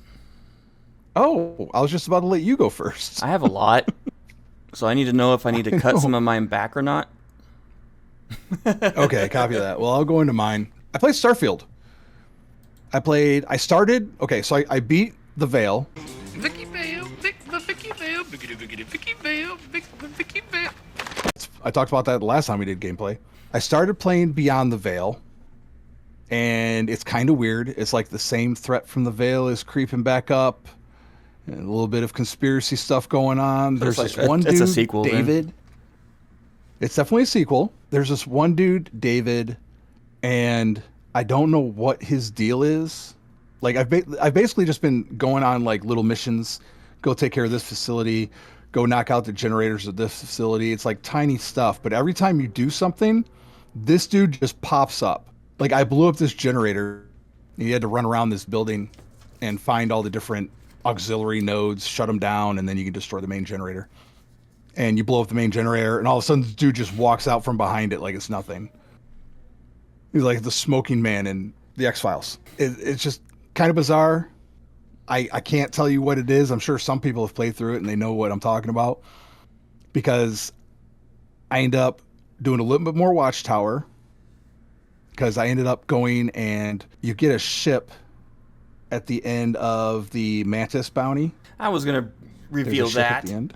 Oh, I was just about to let you go first. I have a lot, so I need to know if I need to cut some of mine back or not. Okay, copy that. Well, I'll go into mine. I played Starfield. I beat the Veil. I talked about that the last time we did gameplay. I started playing Beyond the Veil, and it's kind of weird. It's like the same threat from the Veil is creeping back up, and a little bit of conspiracy stuff going on. There's this one dude, a sequel, David. Then. It's definitely a sequel. There's this one dude, David, and I don't know what his deal is. Like I've basically just been going on like little missions. Go take care of this facility. Go knock out the generators of this facility. It's like tiny stuff, but every time you do something, this dude just pops up. Like I blew up this generator. You had to run around this building and find all the different auxiliary nodes, shut them down, and then you can destroy the main generator. And you blow up the main generator, and all of a sudden, this dude just walks out from behind it like it's nothing. He's like the smoking man in the X-Files. It's just kind of bizarre. I can't tell you what it is. I'm sure some people have played through it and they know what I'm talking about. Because I end up doing a little bit more Watchtower. Because I ended up going and you get a ship at the end of the Mantis bounty. I was going to reveal that. At the end.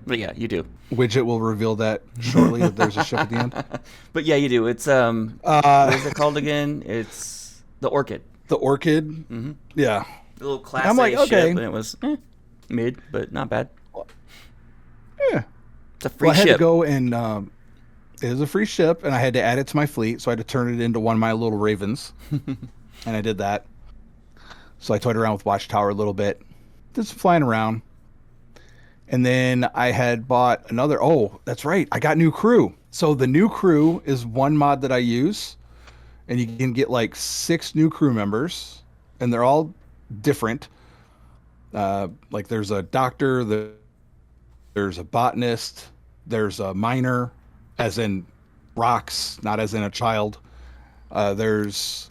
But yeah, you do. Widget will reveal that shortly that there's a ship at the end. But yeah, you do. It's what is it called again? It's the Orchid. The Orchid. Mm-hmm. Yeah. The little class I'm like, A ship, okay. and it was mid, but not bad. Yeah. It's a free Well, I had ship. to go and it was a free ship, and I had to add it to my fleet, so I had to turn it into one of my little ravens, and I did that. So I toyed around with Watchtower a little bit, did some flying around, and then I had bought another. Oh, that's right, I got new crew. So the new crew is one mod that I use, and you can get like 6 new crew members, and they're all different. Like there's a doctor, there's a botanist, there's a miner, as in rocks, not as in a child. There's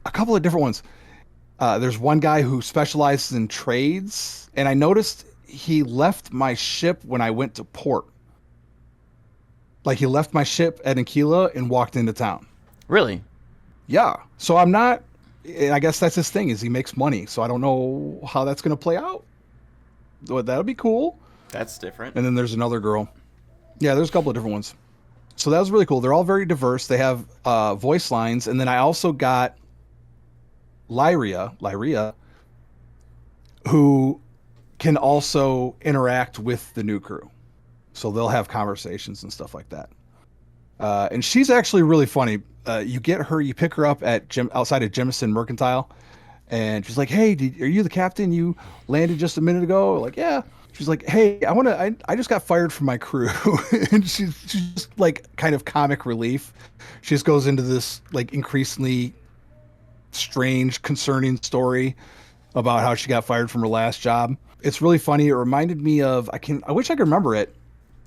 a couple of different ones. There's one guy who specializes in trades, and I noticed he left my ship when I went to port. Like he left my ship at Aquila and walked into town. Really? Yeah. So I'm not. I guess that's his thing, is he makes money. So I don't know how that's going to play out. But that'll be cool. That's different. And then there's another girl. Yeah, there's a couple of different ones. So that was really cool. They're all very diverse. They have voice lines. And then I also got Lyria, who can also interact with the new crew. So they'll have conversations and stuff like that. And she's actually really funny. You pick her up at outside of Jemison Mercantile. And she's like, "Hey, are you the captain? You landed just a minute ago?" We're like, "Yeah." She's like, "Hey, I just got fired from my crew." And she's just like kind of comic relief. She just goes into this like increasingly strange, concerning story about how she got fired from her last job. It's really funny. It reminded me of, I wish I could remember it.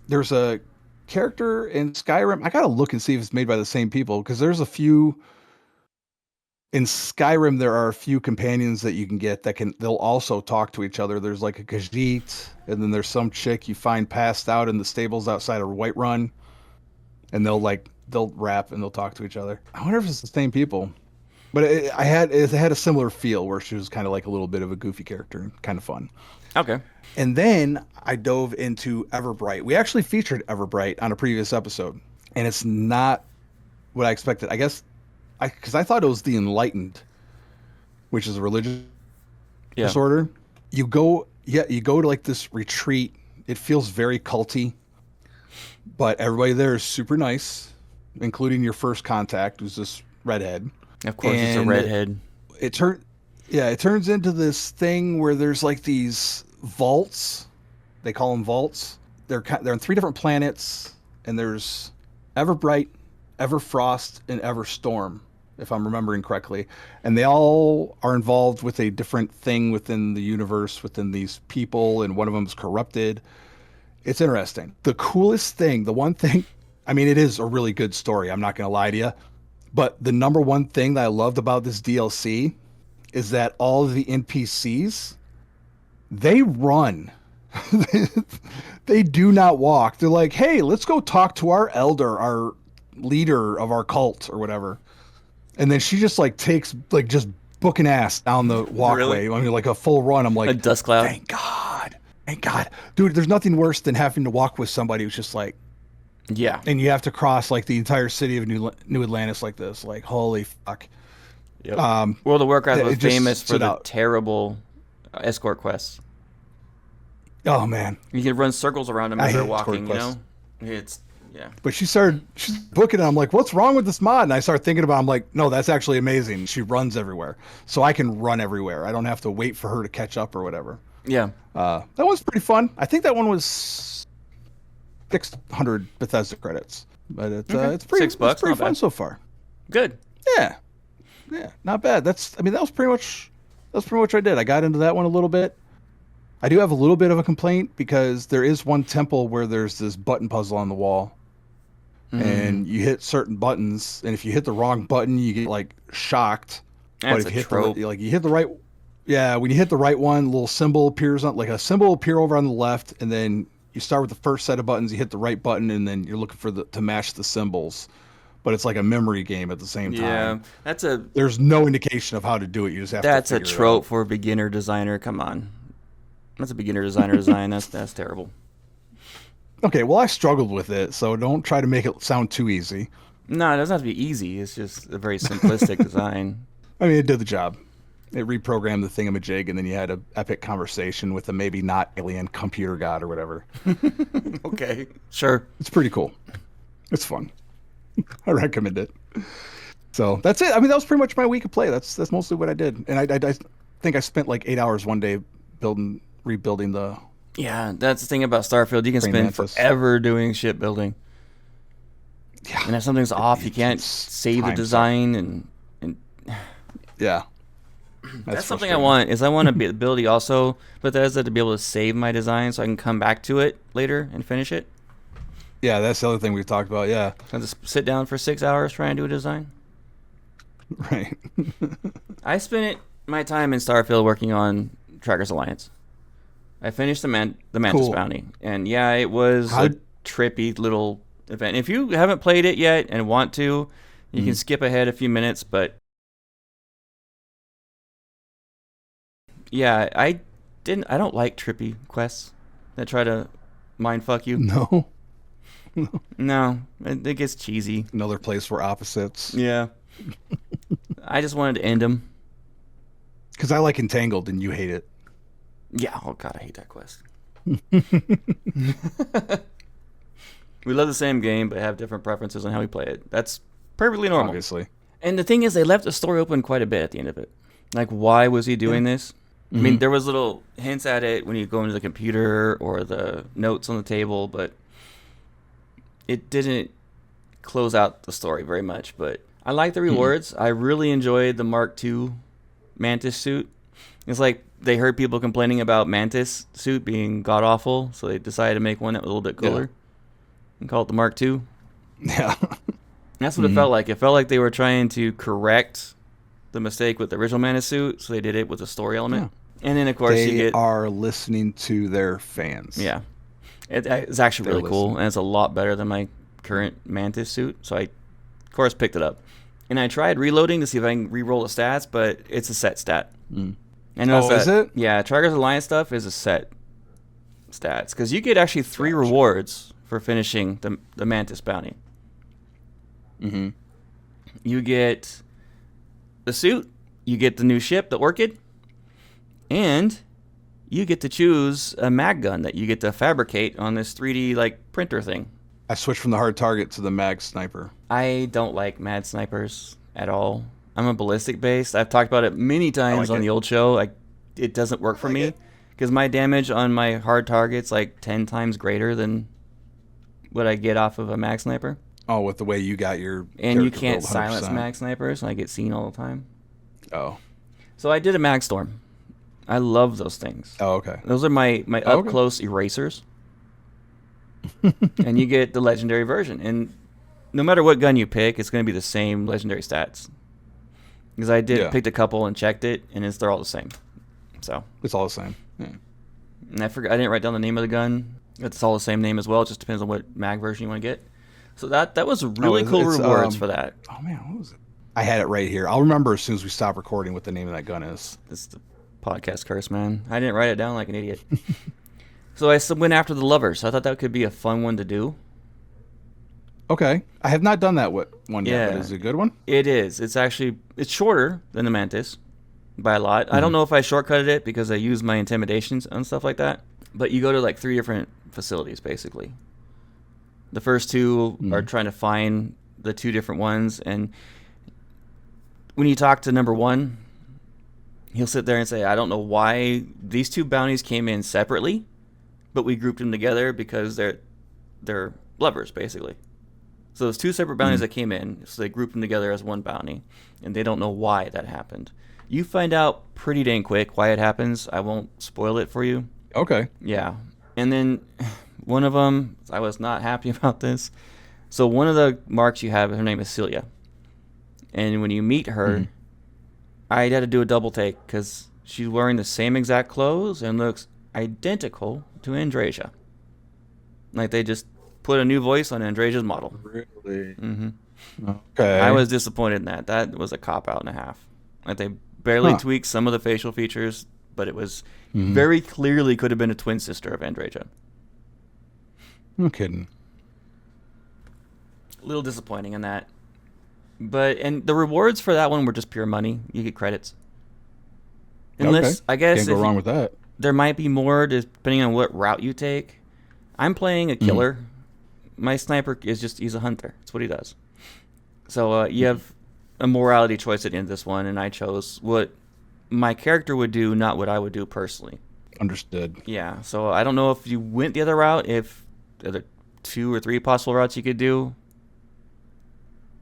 There's a character in Skyrim. I gotta look and see if it's made by the same people, because there's a few in Skyrim. There are a few companions that you can get they'll also talk to each other. There's like a Khajiit, and then there's some chick you find passed out in the stables outside of Whiterun, and they'll rap and they'll talk to each other. I wonder if it's the same people. But it had a similar feel, where she was kind of like a little bit of a goofy character and kind of fun. Okay. And then I dove into Everbright. We actually featured Everbright on a previous episode, and it's not what I expected. I guess because I thought it was the Enlightened, which is a religious order. You go to like this retreat. It feels very culty, but everybody there is super nice, including your first contact, who's this redhead. Of course, it's a redhead. It turns into this thing where there's like these vaults. They call them vaults. They're on 3 different planets, and there's Everbright, Everfrost, and Everstorm, if I'm remembering correctly. And they all are involved with a different thing within the universe, within these people, and one of them is corrupted. It's interesting. The coolest thing, the one thing, I mean, it is a really good story. I'm not going to lie to you. But the number one thing that I loved about this DLC is that all of the NPCs, they run. They do not walk. They're like, "Hey, let's go talk to our elder, our leader of our cult or whatever." And then she just like takes like just booking ass down the walkway. Really? I mean, like a full run. I'm like, A dust cloud. Thank God. Dude, there's nothing worse than having to walk with somebody who's just like, Yeah. and you have to cross like the entire city of New Atlantis like this. Like, holy fuck. Yep. World of Warcraft was it just famous for stood the out. terrible escort quests. Oh man. You can run circles around them I as they're hate escort walking, you quests. know? It's, yeah. But she's booking it. I'm like, what's wrong with this mod? And I start thinking about it. I'm like, no, that's actually amazing. She runs everywhere. So I can run everywhere. I don't have to wait for her to catch up or whatever. Yeah. That one's pretty fun. I think that one was 600 Bethesda credits. But it's pretty, $6, it's pretty not fun bad. so far. Good. Yeah, not bad. That was pretty much what I did. I got into that one a little bit. I do have a little bit of a complaint because there is one temple where there's this button puzzle on the wall, and you hit certain buttons, and if you hit the wrong button, you get like shocked. That's but if a you hit trope. you hit the right, when you hit the right one, a little symbol appears on, like a symbol will appear over on the left, and then you start with the first set of buttons. You hit the right button, and then you're looking for to match the symbols. But it's like a memory game at the same time. Yeah. There's no indication of how to do it. You just have That's to a figure it trope out. for a beginner designer. Come on. That's a beginner designer design. That's terrible. Okay, well, I struggled with it, so don't try to make it sound too easy. No, it doesn't have to be easy. It's just a very simplistic design. I mean, it did the job. It reprogrammed the thingamajig, and then you had an epic conversation with a maybe not alien computer god or whatever. Okay, sure. It's pretty cool. It's fun. I recommend it. So that's it. I mean, that was pretty much my week of play. That's mostly what I did, and I think I spent like 8 hours one day rebuilding the. Yeah, that's the thing about Starfield. You can spend Mantis. forever doing shipbuilding. Yeah. And if something's off, you can't It's save the time design. And Yeah. that's something I want. Is I want the ability also, Bethesda, to be able to save my design so I can come back to it later and finish it. Yeah, that's the other thing we've talked about. Yeah. I just sit down for 6 hours trying to do a design. Right. I spent my time in Starfield working on Trackers Alliance. I finished the Mantis Cool. bounty, and yeah, it was a How'd- trippy little event. If you haven't played it yet and want to, you can skip ahead a few minutes, but yeah, I don't like trippy quests that try to mind fuck you. No. No, it gets cheesy. Another place for opposites. Yeah. I just wanted to end them. Because I like Entangled and you hate it. Yeah, oh god, I hate that quest. We love the same game, but have different preferences on how we play it. That's perfectly normal. Obviously. And the thing is, they left the story open quite a bit at the end of it. Like, why was he doing this? I mean, there was little hints at it when you go into the computer or the notes on the table, but it didn't close out the story very much. But I like the rewards. I really enjoyed the Mark II Mantis suit. It's like they heard people complaining about Mantis suit being god-awful, so they decided to make one that was a little bit cooler and call it the Mark II. Yeah. That's what it felt like. It felt like they were trying to correct the mistake with the original Mantis suit, so they did it with a story element. And then, of course, you They get... are listening to their fans. Yeah. It's actually really cool, and it's a lot better than my current Mantis suit, so I, of course, picked it up. And I tried reloading to see if I can re-roll the stats, but it's a set stat. I noticed Oh, is it? Yeah, Trackers Alliance stuff is a set stats, because you get actually 3 rewards for finishing the Mantis bounty. Mm-hmm. You get the suit, you get the new ship, the Orchid, and you get to choose a mag gun that you get to fabricate on this 3D like printer thing. I switched from the hard target to the mag sniper. I don't like mad snipers at all. I'm a ballistic based. I've talked about it many times on the old show. It doesn't work for me because my damage on my hard target's like 10 times greater than what I get off of a mag sniper. Oh, with the way you got your And you character can't build, silence 100%. mag snipers, and I get seen all the time. Oh. So I did a mag storm. I love those things. Oh, okay. Those are my up close erasers. And you get the legendary version. And no matter what gun you pick, it's going to be the same legendary stats. Because I picked a couple and checked it, and they're all the same. So It's all the same. Yeah. and I didn't write down the name of the gun. It's all the same name as well. It just depends on what mag version you want to get. So that was really cool rewards for that. Oh man, what was it? I had it right here. I'll remember as soon as we stop recording what the name of that gun is. It's the podcast curse, man. I didn't write it down like an idiot. So I went after the lovers. I thought that could be a fun one to do. Okay. I have not done that one yet, but Yeah. is it a good one? It is. It's shorter than the Mantis by a lot. I don't know if I shortcutted it because I used my intimidations and stuff like that. But you go to like 3 different facilities, basically. The first 2 are trying to find the 2 different ones. And when you talk to number 1, he'll sit there and say, I don't know why these 2 bounties came in separately, but we grouped them together because they're lovers, basically. So there's 2 separate bounties that came in, so they grouped them together as one bounty, and they don't know why that happened. You find out pretty dang quick why it happens. I won't spoil it for you. Okay. Yeah. And then one of them, I was not happy about this. So one of the marks you have, her name is Celia. And when you meet her, I had to do a double take because she's wearing the same exact clothes and looks identical to Andrasia. Like they just put a new voice on Andrasia's model. Really? hmm Okay. I was disappointed in that. That was a cop-out and a half. Like they barely tweaked some of the facial features, but it was very clearly could have been a twin sister of Andrasia. No kidding. A little disappointing in that. And the rewards for that one were just pure money. You get credits. Unless, I guess, Can't go wrong with that. There might be more depending on what route you take. I'm playing a killer. My sniper he's a hunter. That's what he does. So you have a morality choice at the end of this one, and I chose what my character would do, not what I would do personally. Understood. Yeah, so I don't know if you went the other route, if there are 2 or 3 possible routes you could do.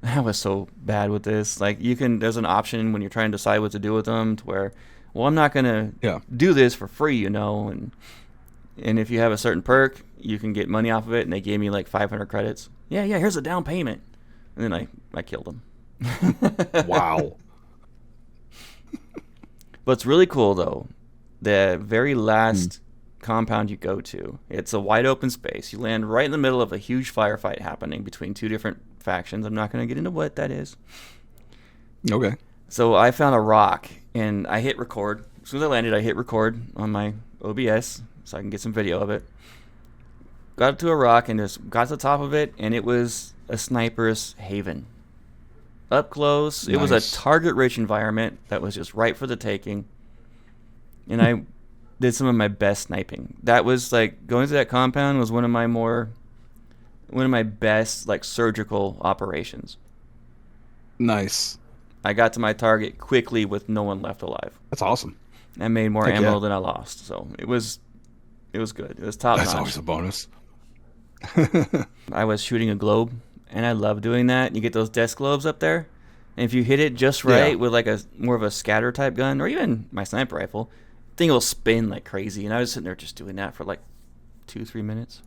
I was so bad with this. Like, there's an option when you're trying to decide what to do with them to where, well, I'm not going to do this for free, you know, and if you have a certain perk, you can get money off of it, and they gave me like 500 credits. Yeah, here's a down payment. And then I killed them. Wow. But it's really cool, though. The very last compound you go to, it's a wide open space. You land right in the middle of a huge firefight happening between 2 different factions. I'm not going to get into what that is. Okay. So I found a rock, and I hit record. As soon as I landed, I hit record on my OBS so I can get some video of it. Got to a rock and just got to the top of it, and it was a sniper's haven. Up close, It was a target-rich environment that was just right for the taking. And I did some of my best sniping. That was like, going to that compound was one of my best like surgical operations. Nice. I got to my target quickly with no one left alive. That's awesome. I made more ammo than I lost, so it was good. It was top notch. That's always a bonus. I was shooting a globe, and I love doing that. You get those desk globes up there, and if you hit it just right with like a more of a scatter type gun, or even my sniper rifle, thing will spin like crazy. And I was sitting there just doing that for like 2-3 minutes.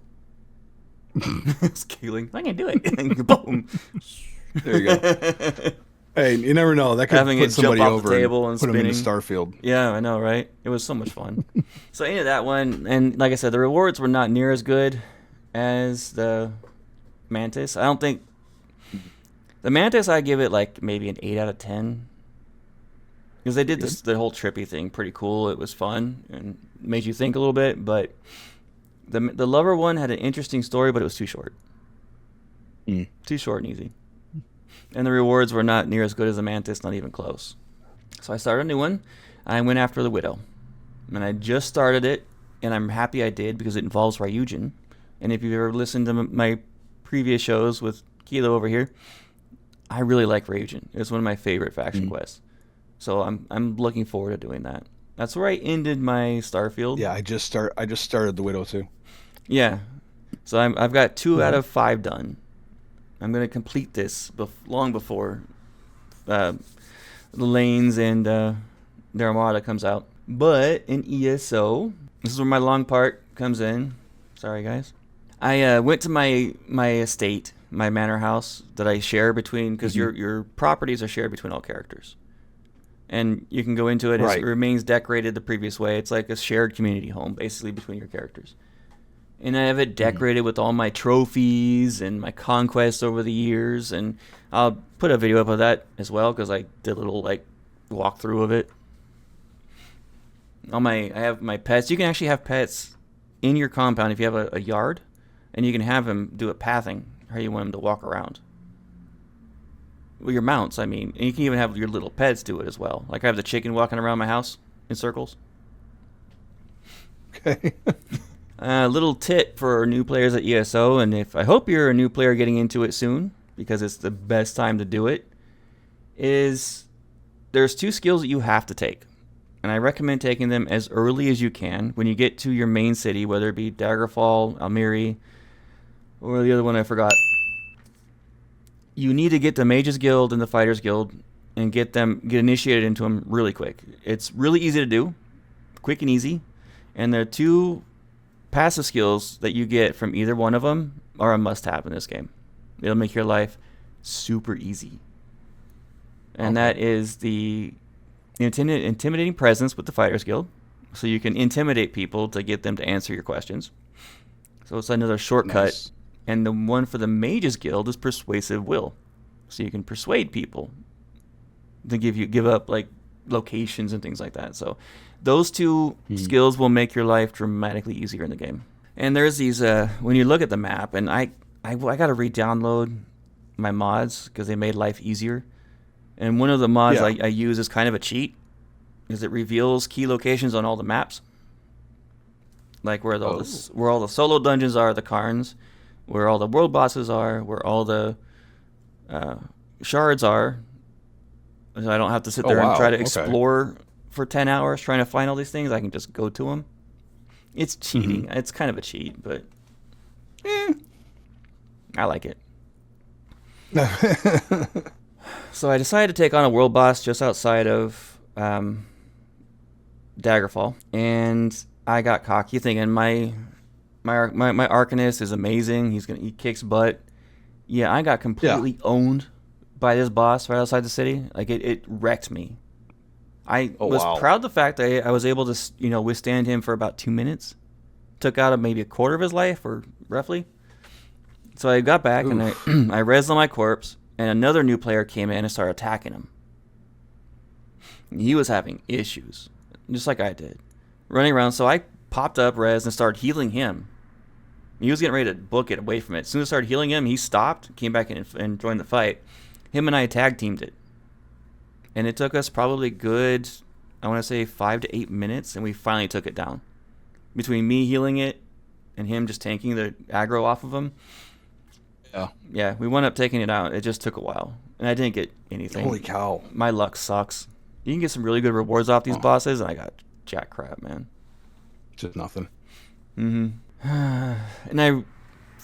Scaling, I can do it. Boom. There you go. Hey, you never know. That could Having put it jump somebody off over the table and put spinning. them into Starfield. Yeah, I know, right? It was so much fun. So I ended that one, and like I said, the rewards were not near as good as the Mantis. I don't think the Mantis, I give it like maybe an 8 out of 10 because they did the whole trippy thing pretty cool. It was fun and made you think a little bit, but the Lover one had an interesting story, but it was too short. Too short and easy. And the rewards were not near as good as the Mantis, not even close. So I started a new one. I went after the Widow. And I just started it, and I'm happy I did because it involves Ryujin. And if you've ever listened to my previous shows with Kilo over here, I really like Ryujin. It's one of my favorite faction quests. So I'm looking forward to doing that. That's where I ended my Starfield. Yeah, I just started the Widow too. Yeah. So I've got 2 out of 5 done. I'm going to complete this long before the Lanes and the Armada comes out. But in ESO, this is where my long part comes in. Sorry, guys. I went to my estate, my manor house that I share between, because your properties are shared between all characters. And you can go into it. It remains decorated the previous way. It's like a shared community home, basically, between your characters. And I have it decorated with all my trophies and my conquests over the years. And I'll put a video up of that as well because I did a little like walkthrough of it. I have my pets. You can actually have pets in your compound if you have a yard, and you can have them do a pathing how you want them to walk around. Well, your mounts, I mean. And you can even have your little pets do it as well. Like I have the chicken walking around my house in circles. Okay. Little tip for new players at ESO, and I hope you're a new player getting into it soon, because it's the best time to do it, is there's 2 skills that you have to take. And I recommend taking them as early as you can when you get to your main city, whether it be Daggerfall, Almiri, or the other one I forgot. You need to get the Mages Guild and the Fighters Guild and get initiated into them really quick. It's really easy to do, quick and easy, and they're 2 passive skills that you get from either one of them are a must-have in this game. It'll make your life super easy. And that is the intimidating presence with the Fighters Guild. So you can intimidate people to get them to answer your questions. So it's another shortcut. Nice. And the one for the Mages Guild is Persuasive Will. So you can persuade people to give up like locations and things like that. So those 2 skills will make your life dramatically easier in the game. And there's these, when you look at the map, and I got to re-download my mods because they made life easier. And one of the mods I use is kind of a cheat, is it reveals key locations on all the maps. Like where all the solo dungeons are, the cairns, where all the world bosses are, where all the shards are. So I don't have to sit there and try to explore for 10 hours trying to find all these things. I can just go to them. It's cheating. It's kind of a cheat, but I like it. So I decided to take on a world boss just outside of Daggerfall, and I got cocky thinking my Arcanist is amazing. He kicks butt. Yeah, I got completely owned by this boss right outside the city. Like it wrecked me. I was proud of the fact that I was able to withstand him for about 2 minutes. Took out maybe a quarter of his life, or roughly. So I got back and I rezzed on my corpse, and another new player came in and started attacking him. He was having issues, just like I did, running around. So I popped up, res, and started healing him. He was getting ready to book it away from it. As soon as I started healing him, he stopped, came back in and joined the fight. Him and I tag teamed it. And it took us probably good, I want to say 5 to 8 minutes, and we finally took it down. Between me healing it and him just tanking the aggro off of him. Yeah, we wound up taking it out. It just took a while. And I didn't get anything. Holy cow. My luck sucks. You can get some really good rewards off these bosses, and I got jack crap, man. Just nothing. And I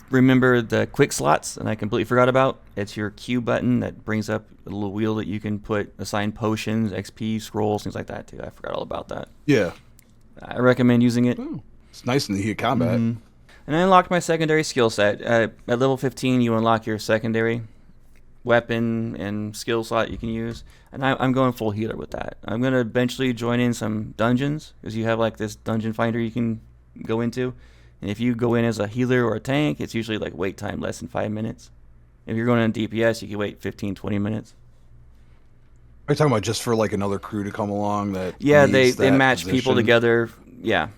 remember the quick slots, and I completely forgot about. It's your Q button that brings up a little wheel that you can assign potions, XP, scrolls, things like that, too. I forgot all about that. Yeah. I recommend using it. It's nice in the heat of combat. And I unlocked my secondary skill set. At level 15, you unlock your secondary weapon and skill slot you can use. And I'm going full healer with that. I'm going to eventually join in some dungeons, because you have like this dungeon finder you can go into. And if you go in as a healer or a tank, it's usually like wait time less than 5 minutes. If you're going in DPS, you can wait 15, 20 minutes. Are you talking about just for like another crew to come along that? Yeah, they match people together. Yeah.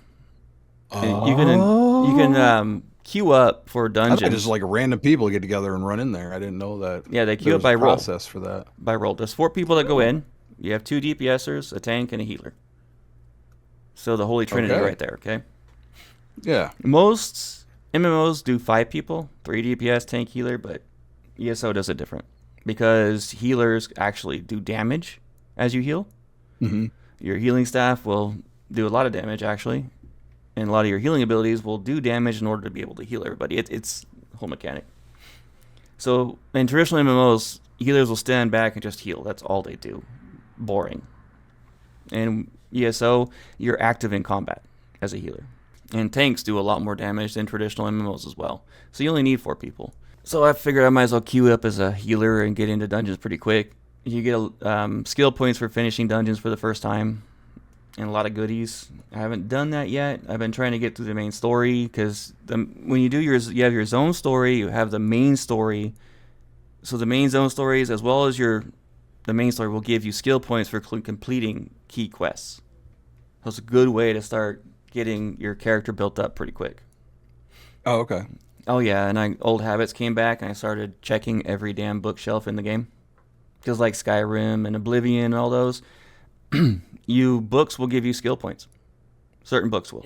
You can queue up for dungeons. Just like random people get together and run in there. I didn't know that. Yeah, they queue up by roll. Process for that. By roll. There's 4 people that go in. You have 2 DPSers, a tank, and a healer. So the Holy Trinity right there, okay? Yeah. Most MMOs do 5 people, 3 DPS, tank, healer, but ESO does it different. Because healers actually do damage as you heal. Your healing staff will do a lot of damage, actually. And a lot of your healing abilities will do damage in order to be able to heal everybody. It's a whole mechanic. So in traditional MMOs, healers will stand back and just heal. That's all they do. Boring. And ESO, you're active in combat as a healer. And tanks do a lot more damage than traditional MMOs as well. So you only need 4 people. So I figured I might as well queue up as a healer and get into dungeons pretty quick. You get skill points for finishing dungeons for the first time. And a lot of goodies. I haven't done that yet. I've been trying to get through the main story, because when you do yours, you have your zone story, you have the main story. So the main zone stories, as well as the main story, will give you skill points for completing key quests. So it's a good way to start getting your character built up pretty quick. Oh, okay. Oh yeah, and old habits came back, and I started checking every damn bookshelf in the game. Because like Skyrim and Oblivion and all those, books will give you skill points. Certain books will.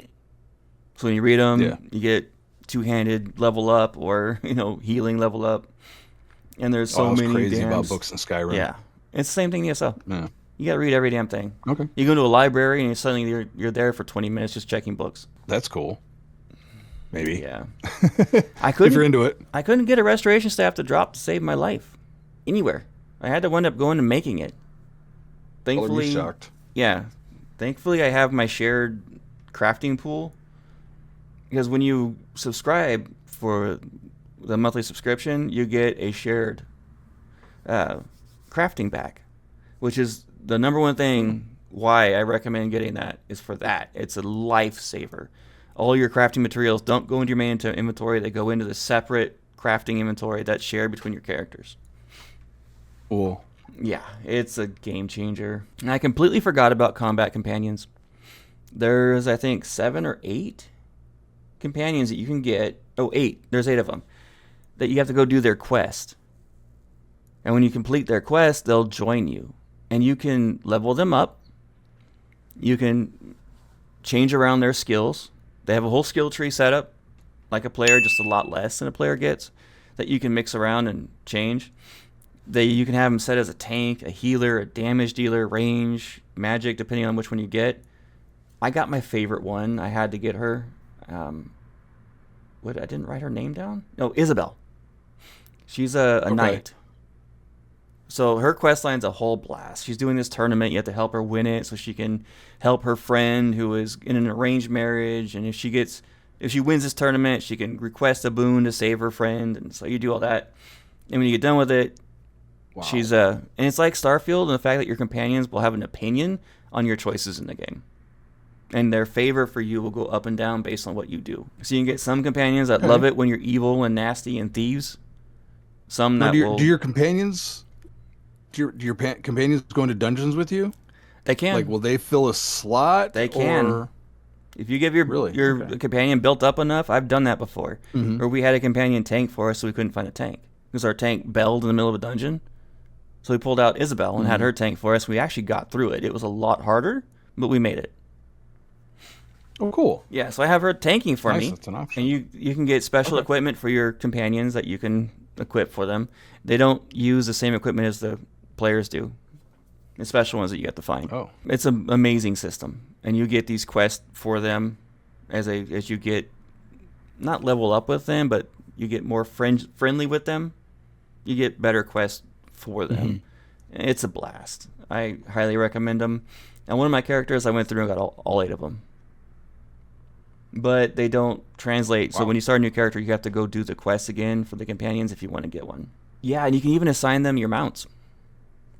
So when you read them, you get 2-handed level up, or healing level up. And there's so many. Crazy about books in Skyrim. Yeah, it's the same thing in ESO. Yeah. You gotta read every damn thing. Okay. You go to a library and suddenly you're there for 20 minutes just checking books. That's cool. Maybe. Yeah. I couldn't. If you're into it. I couldn't get a restoration staff to drop to save my life anywhere. I had to wind up going and making it. Thankfully, shocked. Yeah. Thankfully, I have my shared crafting pool, because when you subscribe for the monthly subscription, you get a shared crafting bag, which is the number one thing why I recommend getting that is for that. It's a lifesaver. All your crafting materials don't go into your main inventory. They go into the separate crafting inventory that's shared between your characters. Cool. Yeah, it's a game changer. And I completely forgot about combat companions. There's, I think, 7 or 8 companions that you can get. Oh, 8. There's 8 of them. That you have to go do their quest. And when you complete their quest, they'll join you. And you can level them up. You can change around their skills. They have a whole skill tree set up, like a player, just a lot less than a player gets, that you can mix around and change. You can have them set as a tank, a healer, a damage dealer, range, magic, depending on which one you get. I got my favorite one. I had to get her. I didn't write her name down? No, Isabel. She's a knight. So her quest line's a whole blast. She's doing this tournament. You have to help her win it so she can help her friend who is in an arranged marriage. And if she wins this tournament, she can request a boon to save her friend. And so you do all that. And when you get done with it, Wow. and it's like Starfield and the fact that your companions will have an opinion on your choices in the game. And their favor for you will go up and down based on what you do. So you can get some companions that love it when you're evil and nasty and thieves. Some that do your companions... Do your companions go into dungeons with you? They can. Like, will they fill a slot? They can. Or... If you give your companion built up enough, I've done that before. Mm-hmm. Where we had a companion tank for us, so we couldn't find a tank. Because our tank bailed in the middle of a dungeon. So we pulled out Isabel and had her tank for us. We actually got through it. It was a lot harder, but we made it. Oh, cool. Yeah, so I have her tanking for me. That's an option. And you can get special equipment for your companions that you can equip for them. They don't use the same equipment as the players do. The special ones that you have to find. Oh. It's an amazing system. And you get these quests for them as you get, not level up with them, but you get more friendly with them. You get better quests for them. Mm-hmm. It's a blast. I highly recommend them. And one of my characters, I went through and got all 8 of them. But they don't translate. Wow. So when you start a new character, you have to go do the quest again for the companions if you want to get one. Yeah, and you can even assign them your mounts.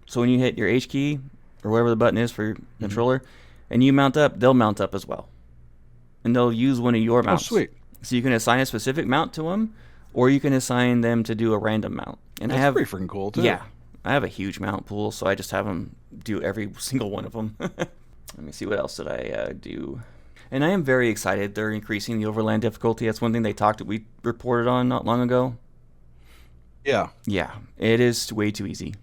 So when you hit your H key, or whatever the button is for your controller, and you mount up, they'll mount up as well. And they'll use one of your mounts. Oh, sweet. So you can assign a specific mount to them, or you can assign them to do a random mount. And That's pretty freaking cool, too. Yeah. I have a huge mount pool, so I just have them do every single one of them. Let me see, what else did I do? And I am very excited. They're increasing the overland difficulty. That's one thing we reported on not long ago. Yeah. Yeah, it is way too easy.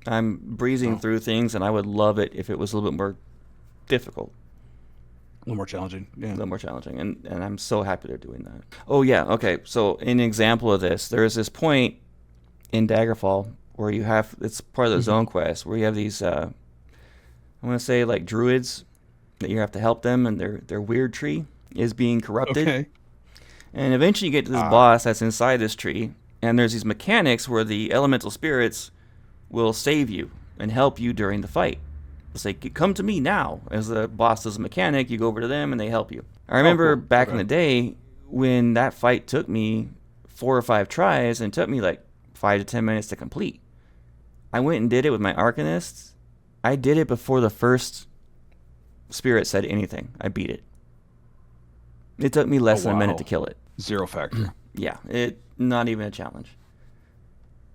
I'm breezing through things, and I would love it if it was a little bit more difficult. A little more challenging. Yeah. A little more challenging, and I'm so happy they're doing that. Oh, yeah, okay. So an example of this, there is this point in Daggerfall where it's part of the zone quest, where you have these, I want to say, like druids, that you have to help them, and their weird tree is being corrupted. Okay. And eventually you get to this boss that's inside this tree, and there's these mechanics where the elemental spirits will save you and help you during the fight. They'll say, come to me now. As the boss is a mechanic, you go over to them and they help you. I remember back in the day when that fight took me 4 or 5 tries and took me like 5 to 10 minutes to complete. I went and did it with my Arcanist. I did it before the first spirit said anything. I beat it. It took me less than a minute to kill it. 0 factor. Yeah, not even a challenge.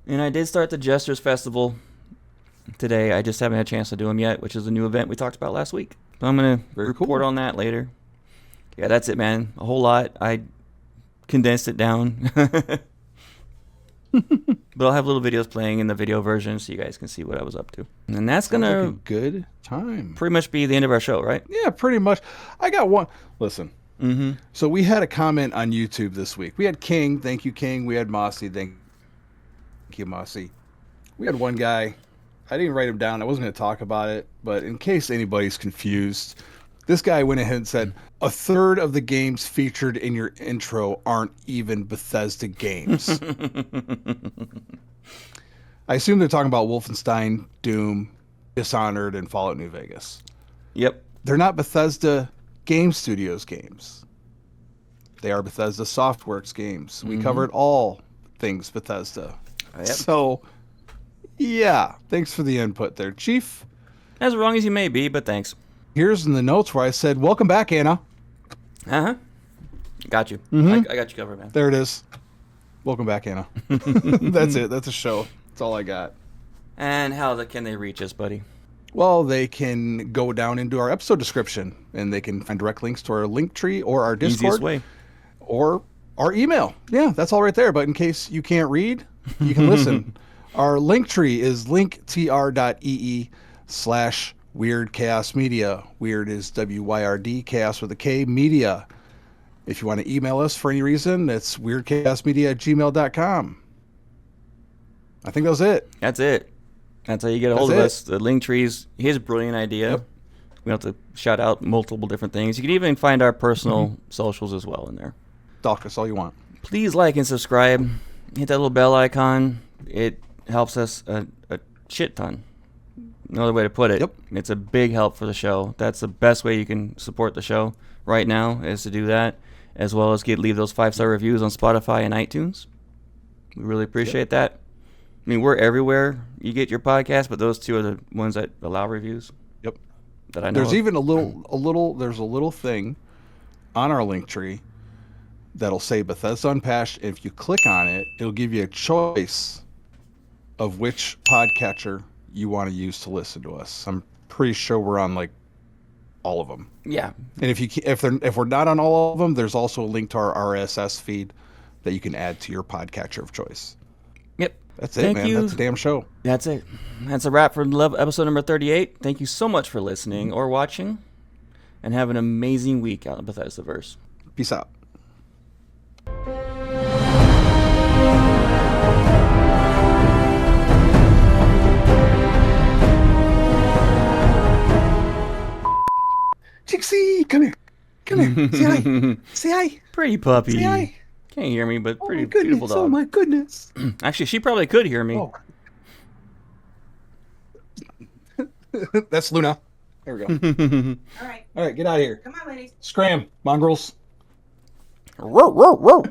And I did start the Jester's Festival today. I just haven't had a chance to do them yet, which is a new event we talked about last week. So I'm going to report on that later. Yeah, that's it, man. A whole lot. I condensed it down. But I'll have little videos playing in the video version so you guys can see what I was up to. And that's going to... like a good time. Pretty much be the end of our show, right? Yeah, pretty much. I got one. Listen. Mm-hmm. So we had a comment on YouTube this week. We had King. Thank you, King. We had Mossy. Thank you, Mossy. We had one guy. I didn't write him down. I wasn't going to talk about it. But in case anybody's confused, this guy went ahead and said, 1/3 of the games featured in your intro aren't even Bethesda games. I assume they're talking about Wolfenstein, Doom, Dishonored, and Fallout New Vegas. Yep. They're not Bethesda Game Studios games. They are Bethesda Softworks games. We covered all things Bethesda. Yep. So, yeah, thanks for the input there, Chief. As wrong as you may be, but thanks. Here's in the notes where I said, welcome back, Anna. Uh-huh. Got you. Mm-hmm. I got you covered, man. There it is. Welcome back, Anna. That's it. That's a show. That's all I got. And how can they reach us, buddy? Well, they can go down into our episode description and they can find direct links to our link tree or our Discord. Easiest way. Or our email. Yeah, that's all right there. But in case you can't read, you can listen. Our link tree is linktr.ee/wyrdkhaosmedia. Wyrd is WYRD, chaos with a K, media. If you want to email us for any reason, it's wyrdkhaosmedia@gmail.com. I think that was it. That's it. That's how you get a hold of us. The link trees. Here's a brilliant idea. Yep. We don't have to shout out multiple different things. You can even find our personal socials as well in there. Talk us all you want. Please like and subscribe. Hit that little bell icon. It helps us a shit ton. No other way to put it. Yep. It's a big help for the show. That's the best way you can support the show right now, is to do that, as well as leave those 5-star reviews on Spotify and iTunes. We really appreciate that. I mean, we're everywhere you get your podcast, but those two are the ones that allow reviews. Yep. That I know. There's of. even a little thing on our link tree that'll say Bethesda Unpatched. If you click on it, it'll give you a choice of which podcatcher you want to use to listen to us. I'm pretty sure we're on like all of them. Yeah. And if we're not on all of them, there's also a link to our RSS feed that you can add to your podcatcher of choice. Yep. That's it, man. That's a damn show. That's it. That's a wrap for episode number 38. Thank you so much for listening or watching, and have an amazing week out in Bethesdaverse. Peace out. Trixie, come here. Come here. Say hi. Say hi. Pretty puppy. Say hi. Can't hear me, but pretty Oh my goodness. beautiful dog. Oh my goodness. Actually, she probably could hear me. Oh. That's Luna. There we go. All right. All right, get out of here. Come on, ladies. Scram, mongrels. Whoa, whoa, whoa.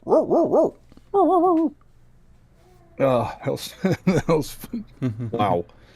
Whoa, whoa, whoa. Oh, that was wow.